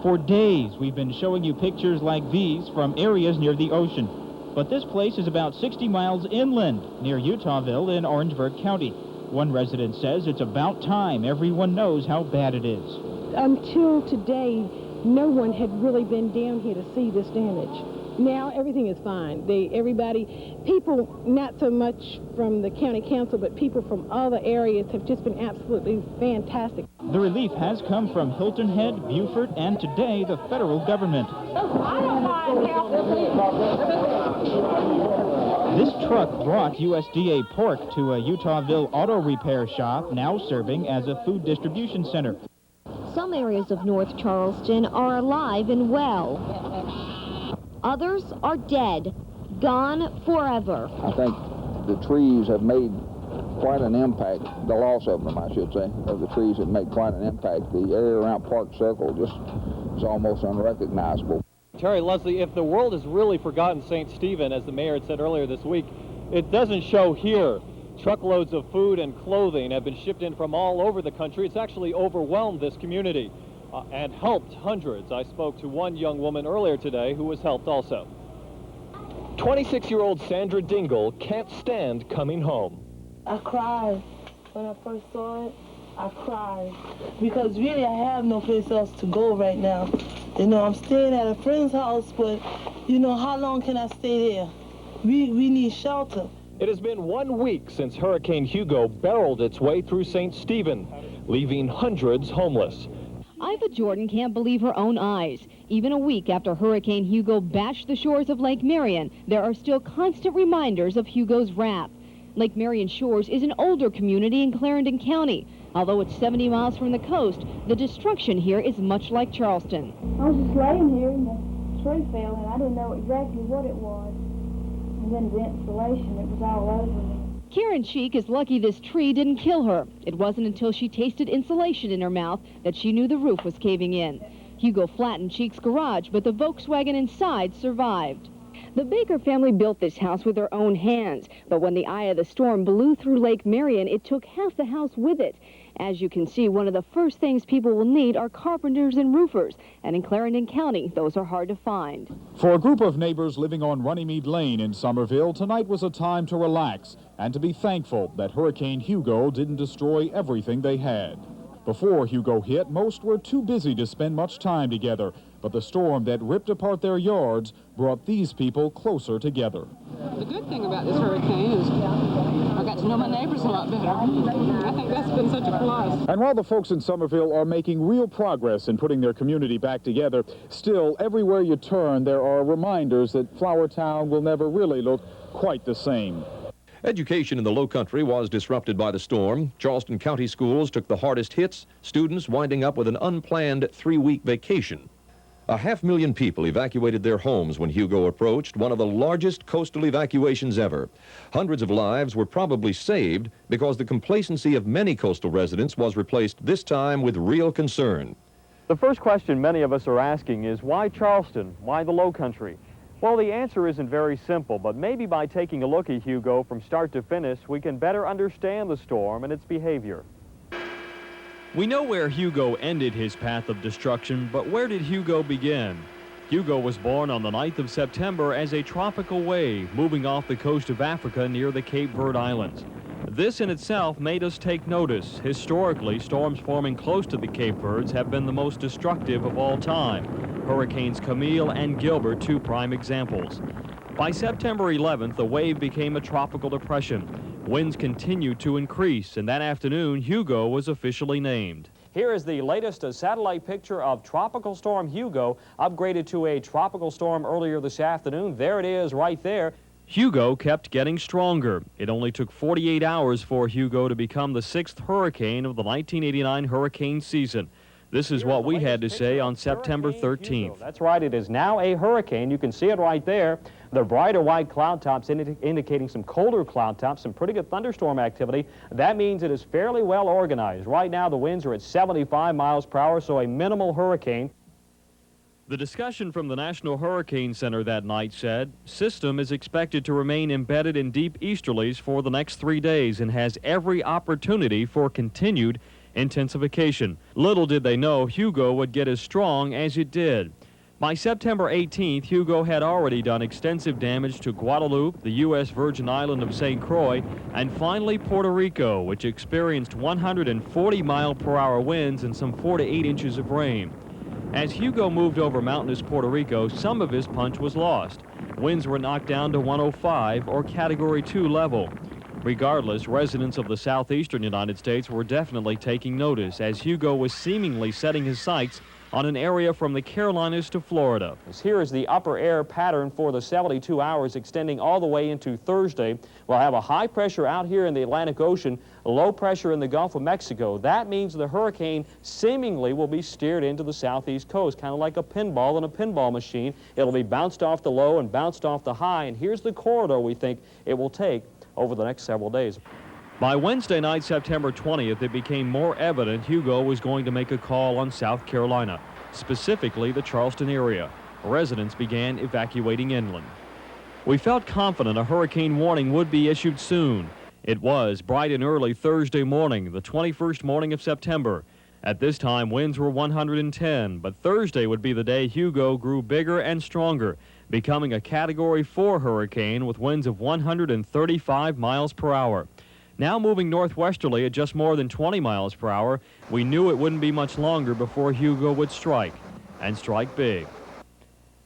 For days, we've been showing you pictures like these from areas near the ocean. But this place is about 60 miles inland, near Utahville in Orangeburg County. One resident says it's about time everyone knows how bad it is. Until today, no one had really been down here to see this damage. Now everything is fine. People, not so much from the county council, but people from other areas have just been absolutely fantastic. The relief has come from Hilton Head, Beaufort, and today the federal government. This truck brought USDA pork to a Utahville auto repair shop, now serving as a food distribution center. Some areas of North Charleston are alive and well. Others are dead, gone forever. I think the trees have made quite an impact, the loss of them, I should say, of the trees have made quite an impact. The area around Park Circle just is almost unrecognizable. Terry, Leslie, if the world has really forgotten St. Stephen, as the mayor had said earlier this week, it doesn't show here. Truckloads of food and clothing have been shipped in from all over the country. It's actually overwhelmed this community. and helped hundreds. I spoke to one young woman earlier today who was helped also. 26-year-old Sandra Dingle can't stand coming home. I cried when I first saw it. I cried because really I have no place else to go right now. You know, I'm staying at a friend's house, but you know, how long can I stay there? We need shelter. It has been 1 week since Hurricane Hugo barreled its way through St. Stephen, leaving hundreds homeless. Iva Jordan can't believe her own eyes. Even a week after Hurricane Hugo bashed the shores of Lake Marion, there are still constant reminders of Hugo's wrath. Lake Marion Shores is an older community in Clarendon County. Although it's 70 miles from the coast, the destruction here is much like Charleston. I was just laying here and the tree fell and I didn't know exactly what it was. And then the insulation, it was all over me. Karen Cheek is lucky this tree didn't kill her. It wasn't until she tasted insulation in her mouth that she knew the roof was caving in. Hugo flattened Cheek's garage, but the Volkswagen inside survived. The Baker family built this house with their own hands, but when the eye of the storm blew through Lake Marion, it took half the house with it. As you can see, one of the first things people will need are carpenters and roofers, and in Clarendon County, those are hard to find. For a group of neighbors living on Runnymede Lane in Somerville, tonight was a time to relax and to be thankful that Hurricane Hugo didn't destroy everything they had. Before Hugo hit, most were too busy to spend much time together, but the storm that ripped apart their yards brought these people closer together. The good thing about this hurricane is I got to know my neighbors a lot better. I think that's been such a plus. And while the folks in Somerville are making real progress in putting their community back together, still, everywhere you turn, there are reminders that Flower Town will never really look quite the same. Education in the Low Country was disrupted by the storm. Charleston County schools took the hardest hits, students winding up with an unplanned 3-week vacation. 500,000 people evacuated their homes when Hugo approached, one of the largest coastal evacuations ever. Hundreds of lives were probably saved because the complacency of many coastal residents was replaced this time with real concern. The first question many of us are asking is, why Charleston? Why the Low Country? Well, the answer isn't very simple, but maybe by taking a look at Hugo from start to finish, we can better understand the storm and its behavior. We know where Hugo ended his path of destruction, but where did Hugo begin? Hugo was born on the 9th of September as a tropical wave moving off the coast of Africa near the Cape Verde Islands. This in itself made us take notice. Historically, storms forming close to the Cape Verdes have been the most destructive of all time. Hurricanes Camille and Gilbert, 2 prime examples. By September 11th, the wave became a tropical depression. Winds continued to increase, and that afternoon, Hugo was officially named. Here is the latest satellite picture of Tropical Storm Hugo, upgraded to a tropical storm earlier this afternoon. There it is right there. Hugo kept getting stronger. It only took 48 hours for Hugo to become the 6th hurricane of the 1989 hurricane season. This is what we had to say on September 13th. That's right, it is now a hurricane. You can see it right there. The brighter white cloud tops indicating some colder cloud tops, some pretty good thunderstorm activity. That means it is fairly well organized. Right now the winds are at 75 miles per hour, so a minimal hurricane. The discussion from the National Hurricane Center that night said, system is expected to remain embedded in deep easterlies for the next 3 days and has every opportunity for continued intensification. Little did they know Hugo would get as strong as it did. By September 18th, Hugo had already done extensive damage to Guadeloupe, the U.S. Virgin Island of St. Croix, and finally Puerto Rico, which experienced 140-mile-per-hour winds and some 4 to 8 inches of rain. As Hugo moved over mountainous Puerto Rico, some of his punch was lost. Winds were knocked down to 105 or Category 2 level. Regardless, residents of the southeastern United States were definitely taking notice as Hugo was seemingly setting his sights on an area from the Carolinas to Florida. Here is the upper air pattern for the 72 hours extending all the way into Thursday. We'll have a high pressure out here in the Atlantic Ocean, low pressure in the Gulf of Mexico. That means the hurricane seemingly will be steered into the southeast coast, kind of like a pinball in a pinball machine. It'll be bounced off the low and bounced off the high, and here's the corridor we think it will take over the next several days. By Wednesday night, September 20th, it became more evident Hugo was going to make a call on South Carolina, specifically the Charleston area. Residents began evacuating inland. We felt confident a hurricane warning would be issued soon. It was bright and early Thursday morning, the 21st morning of September. At this time, winds were 110, but Thursday would be the day Hugo grew bigger and stronger, becoming a Category 4 hurricane with winds of 135 miles per hour. Now moving northwesterly at just more than 20 miles per hour, we knew it wouldn't be much longer before Hugo would strike, and strike big.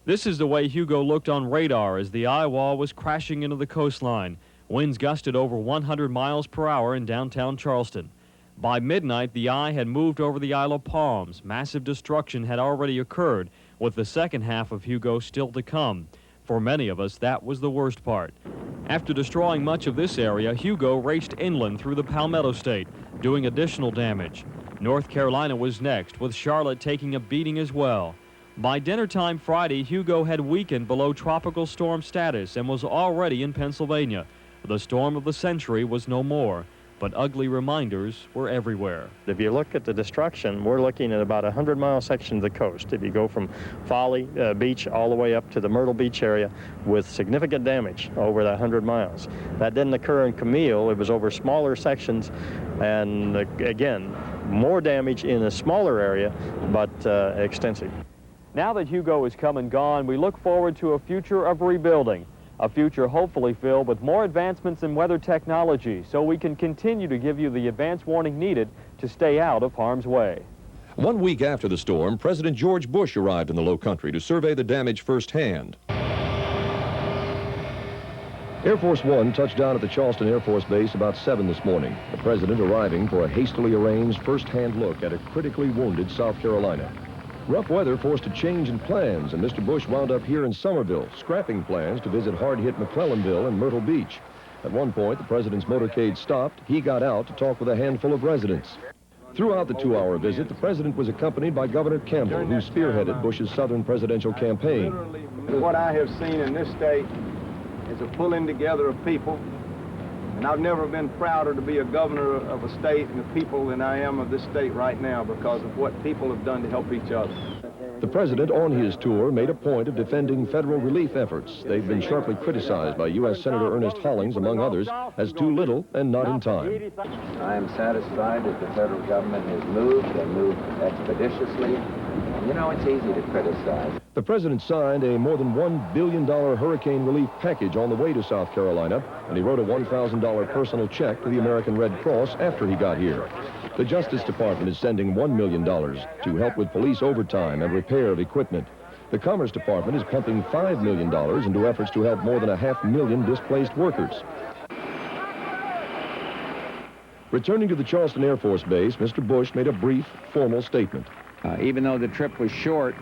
This is the way Hugo looked on radar as the eye wall was crashing into the coastline. Winds gusted over 100 miles per hour in downtown Charleston. By midnight, the eye had moved over the Isle of Palms. Massive destruction had already occurred, with the second half of Hugo still to come. For many of us, that was the worst part. After destroying much of this area, Hugo raced inland through the Palmetto State, doing additional damage. North Carolina was next, with Charlotte taking a beating as well. By dinner time Friday, Hugo had weakened below tropical storm status and was already in Pennsylvania. The storm of the century was no more, but ugly reminders were everywhere. If you look at the destruction, we're looking at about a 100-mile section of the coast. If you go from Folly Beach all the way up to the Myrtle Beach area with significant damage over that 100 miles. That didn't occur in Camille. It was over smaller sections, and again, more damage in a smaller area, but extensive. Now that Hugo is come and gone, we look forward to a future of rebuilding. A future hopefully filled with more advancements in weather technology so we can continue to give you the advance warning needed to stay out of harm's way. 1 week after the storm, President George Bush arrived in the Low Country to survey the damage firsthand. Air Force One touched down at the Charleston Air Force Base about 7 this morning. The president arriving for a hastily arranged first-hand look at a critically wounded South Carolina. Rough weather forced a change in plans, and Mr. Bush wound up here in Summerville, scrapping plans to visit hard-hit McClellanville and Myrtle Beach. At one point, the president's motorcade stopped. He got out to talk with a handful of residents. Throughout the 2-hour visit, the president was accompanied by Governor Campbell, who spearheaded Bush's southern presidential campaign. What I have seen in this state is a pulling together of people, and I've never been prouder to be a governor of a state and the people than I am of this state right now because of what people have done to help each other. The president, on his tour, made a point of defending federal relief efforts. They've been sharply criticized by U.S. Senator Ernest Hollings, among others, as too little and not in time. I am satisfied that the federal government has moved and moved expeditiously. You know, it's easy to criticize. The president signed a more than $1 billion hurricane relief package on the way to South Carolina, and he wrote a $1,000 personal check to the American Red Cross after he got here. The Justice Department is sending $1 million to help with police overtime and repair of equipment. The Commerce Department is pumping $5 million into efforts to help more than 500,000 displaced workers. Returning to the Charleston Air Force Base, Mr. Bush made a brief, formal statement. Even though the trip was short,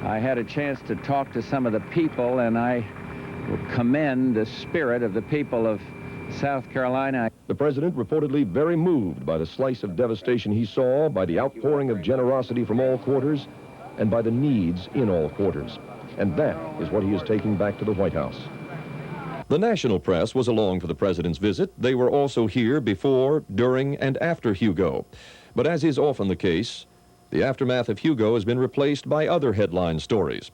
I had a chance to talk to some of the people, and I commend the spirit of the people of South Carolina. The president reportedly very moved by the slice of devastation he saw, by the outpouring of generosity from all quarters, and by the needs in all quarters. And that is what he is taking back to the White House. The national press was along for the president's visit. They were also here before, during, and after Hugo. But as is often the case, the aftermath of Hugo has been replaced by other headline stories.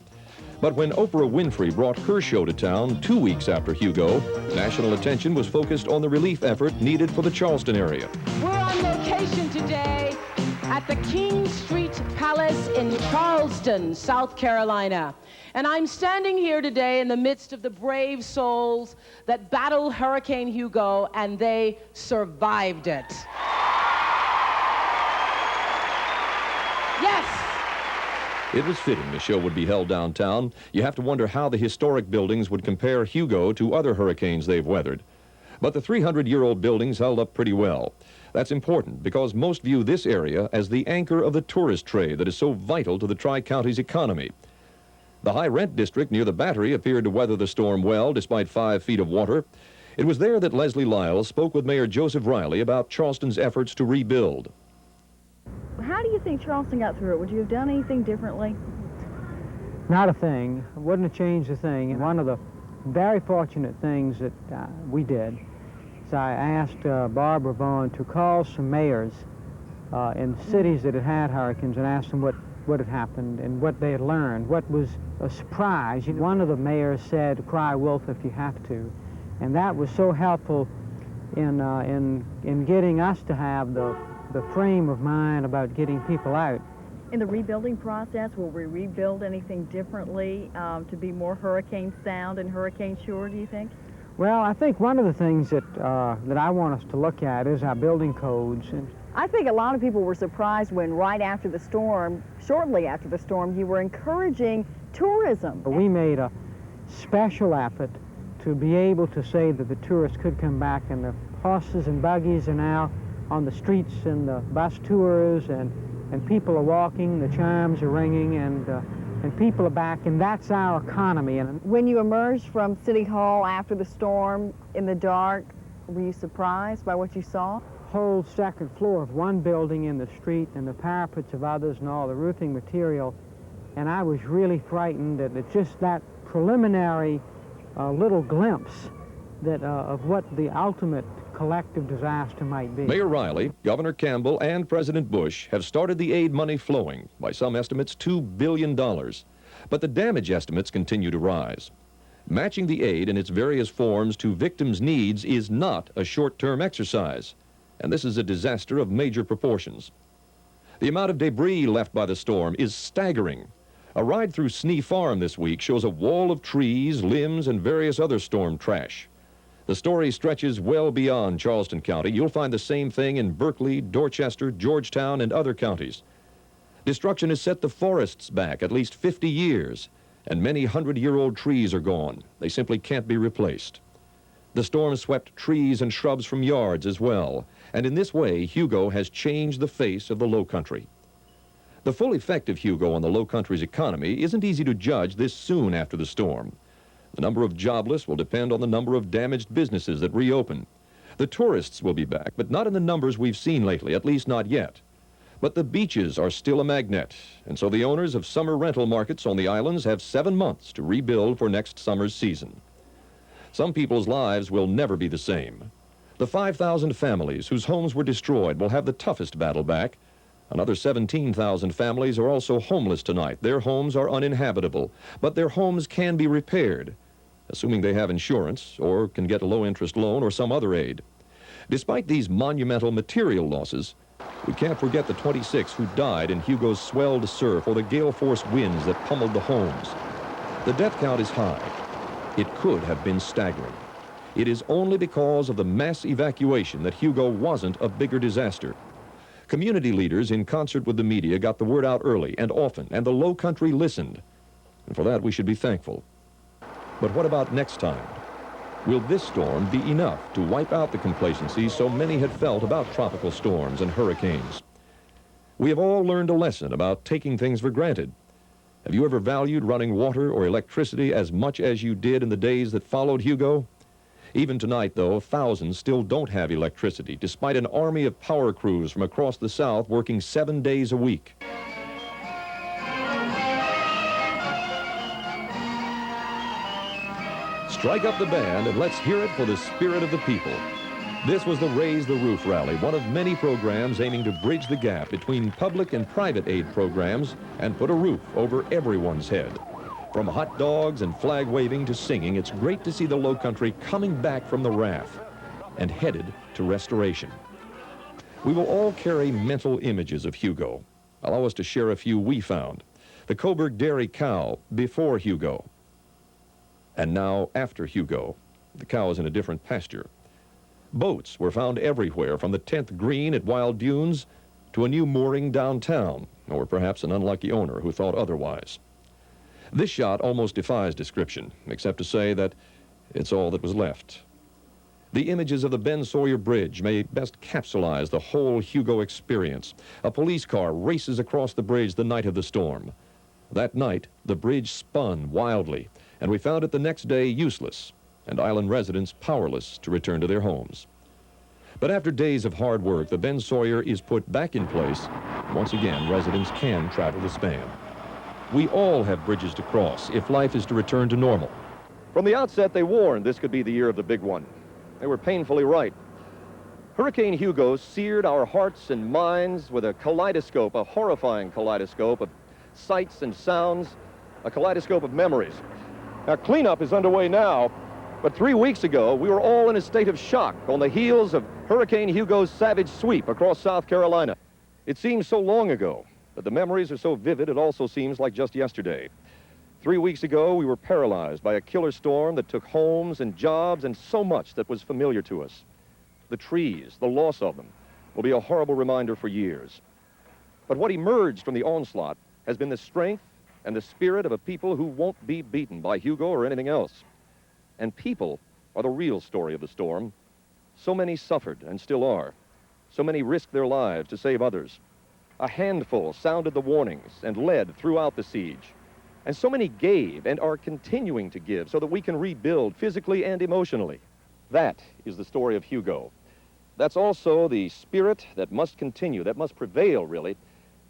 But when Oprah Winfrey brought her show to town 2 weeks after Hugo, national attention was focused on the relief effort needed for the Charleston area. We're on location today at the King Street Palace in Charleston, South Carolina. And I'm standing here today in the midst of the brave souls that battled Hurricane Hugo, and they survived it. Yes! It was fitting the show would be held downtown. You have to wonder how the historic buildings would compare Hugo to other hurricanes they've weathered. But the 300-year-old buildings held up pretty well. That's important because most view this area as the anchor of the tourist trade that is so vital to the Tri-County's economy. The high-rent district near the Battery appeared to weather the storm well, despite 5 feet of water. It was there that Leslie Lyles spoke with Mayor Joseph Riley about Charleston's efforts to rebuild. How do you think Charleston got through it? Would you have done anything differently? Not a thing. Wouldn't have changed a thing. And one of the very fortunate things that we did is I asked Barbara Vaughn to call some mayors in cities that had had hurricanes and asked them what had happened and what they had learned, what was a surprise. One of the mayors said, "Cry wolf if you have to," and that was so helpful in getting us to have the the frame of mind about getting people out. In the rebuilding process, will we rebuild anything differently to be more hurricane sound and hurricane sure, do you think? Well, I think one of the things that I want us to look at is our building codes. And I think a lot of people were surprised when right after the storm, shortly after the storm, you were encouraging tourism. we made a special effort to be able to say that the tourists could come back, and the horses and buggies are now on the streets, and the bus tours, and people are walking, the chimes are ringing, and people are back, and that's our economy. And when you emerged from City Hall after the storm in the dark, were you surprised by what you saw? Whole second floor of one building in the street, and the parapets of others, and all the roofing material, and I was really frightened that it's just that preliminary little glimpse that of what the ultimate collective disaster might be. Mayor Riley, Governor Campbell, and President Bush have started the aid money flowing, by some estimates $2 billion. But the damage estimates continue to rise. Matching the aid in its various forms to victims' needs is not a short-term exercise, and this is a disaster of major proportions. The amount of debris left by the storm is staggering. A ride through Snee Farm this week shows a wall of trees, limbs, and various other storm trash. The story stretches well beyond Charleston County. You'll find the same thing in Berkeley, Dorchester, Georgetown, and other counties. Destruction has set the forests back at least 50 years, and many hundred-year-old trees are gone. They simply can't be replaced. The storm swept trees and shrubs from yards as well, and in this way, Hugo has changed the face of the Low Country. The full effect of Hugo on the Low Country's economy isn't easy to judge this soon after the storm. The number of jobless will depend on the number of damaged businesses that reopen. The tourists will be back, but not in the numbers we've seen lately, at least not yet. But the beaches are still a magnet, and so the owners of summer rental markets on the islands have 7 months to rebuild for next summer's season. Some people's lives will never be the same. The 5,000 families whose homes were destroyed will have the toughest battle back. Another 17,000 families are also homeless tonight. Their homes are uninhabitable, but their homes can be repaired, assuming they have insurance or can get a low-interest loan or some other aid. Despite these monumental material losses, we can't forget the 26 who died in Hugo's swelled surf or the gale-force winds that pummeled the homes. The death count is high. It could have been staggering. It is only because of the mass evacuation that Hugo wasn't a bigger disaster. Community leaders, in concert with the media, got the word out early and often, and the Low Country listened. And for that, we should be thankful. But what about next time? Will this storm be enough to wipe out the complacency so many had felt about tropical storms and hurricanes? We have all learned a lesson about taking things for granted. Have you ever valued running water or electricity as much as you did in the days that followed Hugo? Even tonight, though, thousands still don't have electricity, despite an army of power crews from across the South working 7 days a week. Strike up the band and let's hear it for the spirit of the people. This was the Raise the Roof rally, one of many programs aiming to bridge the gap between public and private aid programs and put a roof over everyone's head. From hot dogs and flag waving to singing, it's great to see the Low Country coming back from the wrath and headed to restoration. We will all carry mental images of Hugo. Allow us to share a few we found. The Coburg Dairy cow before Hugo, and now after Hugo. The cow is in a different pasture. Boats were found everywhere, from the 10th green at Wild Dunes to a new mooring downtown, or perhaps an unlucky owner who thought otherwise. This shot almost defies description, except to say that it's all that was left. The images of the Ben Sawyer Bridge may best capsulize the whole Hugo experience. A police car races across the bridge the night of the storm. That night, the bridge spun wildly, and we found it the next day useless, and island residents powerless to return to their homes. But after days of hard work, the Ben Sawyer is put back in place. Once again, residents can travel the span. We all have bridges to cross if life is to return to normal. From the outset, they warned this could be the year of the big one. They were painfully right. Hurricane Hugo seared our hearts and minds with a kaleidoscope, a horrifying kaleidoscope of sights and sounds, a kaleidoscope of memories. Now, cleanup is underway now, But 3 weeks ago, we were all in a state of shock on the heels of Hurricane Hugo's savage sweep across South Carolina. It seems so long ago, but the memories are so vivid it also seems like just yesterday. 3 weeks ago, we were paralyzed by a killer storm that took homes and jobs and so much that was familiar to us. The trees, the loss of them, will be a horrible reminder for years. But what emerged from the onslaught has been the strength and the spirit of a people who won't be beaten by Hugo or anything else. And people are the real story of the storm. So many suffered and still are. So many risked their lives to save others. A handful sounded the warnings and led throughout the siege. And so many gave and are continuing to give so that we can rebuild physically and emotionally. That is the story of Hugo. That's also the spirit that must continue, that must prevail, really,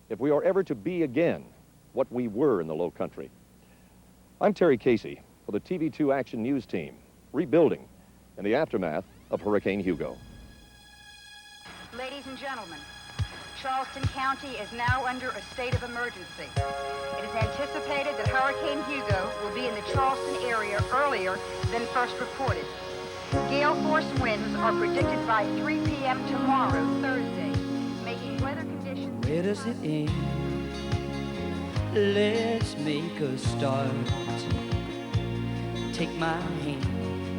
if we are ever to be again what we were in the Low Country. I'm Terry Casey for the TV2 Action News Team, rebuilding in the aftermath of Hurricane Hugo. Ladies and gentlemen, Charleston County is now under a state of emergency. It is anticipated that Hurricane Hugo will be in the Charleston area earlier than first reported. Gale force winds are predicted by 3 p.m. tomorrow, Thursday, making weather conditions... Where does it end? Let's make a start. Take my hand,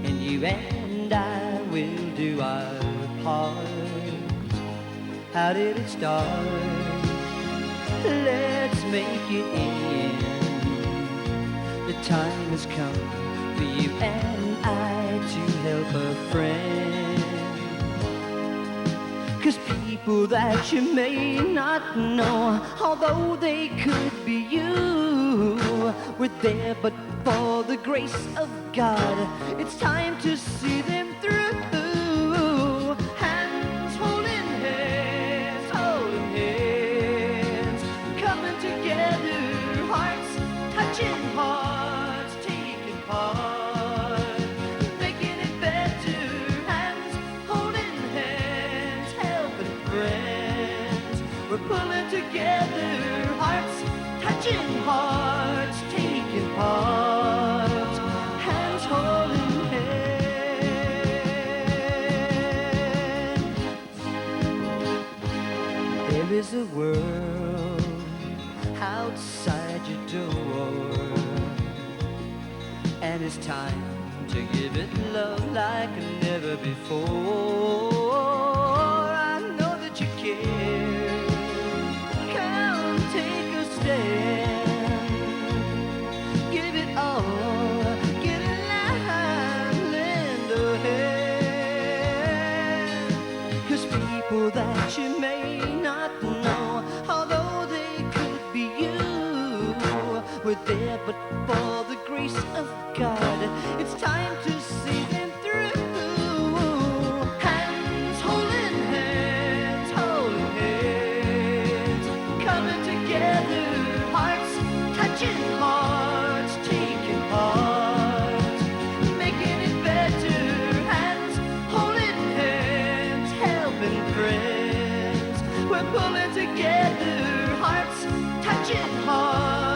and you and I will do our part. How did it start? Let's make it end. The time has come for you and I to help a friend. 'Cause people that you may not know, although they could be you, were there but for the grace of God. It's time to see them through. Hands holding hands, coming together, hearts touching hearts, taking part, making it better. Hands holding hands, helping friends. We're pulling together, hearts touching hearts, taking part, hands holding hands. There is a world outside your door, and it's time to give it love like never before. I know that you care. Come take a stand. Give it all. Get in line. Lend a hand. 'Cause people that you may not know, although they could be you, were there but for the grace of God. It's time to see them through. Hands holding hands, coming together, hearts touching hearts, taking part, making it better. Hands holding hands, helping friends. We're pulling together, hearts touching hearts.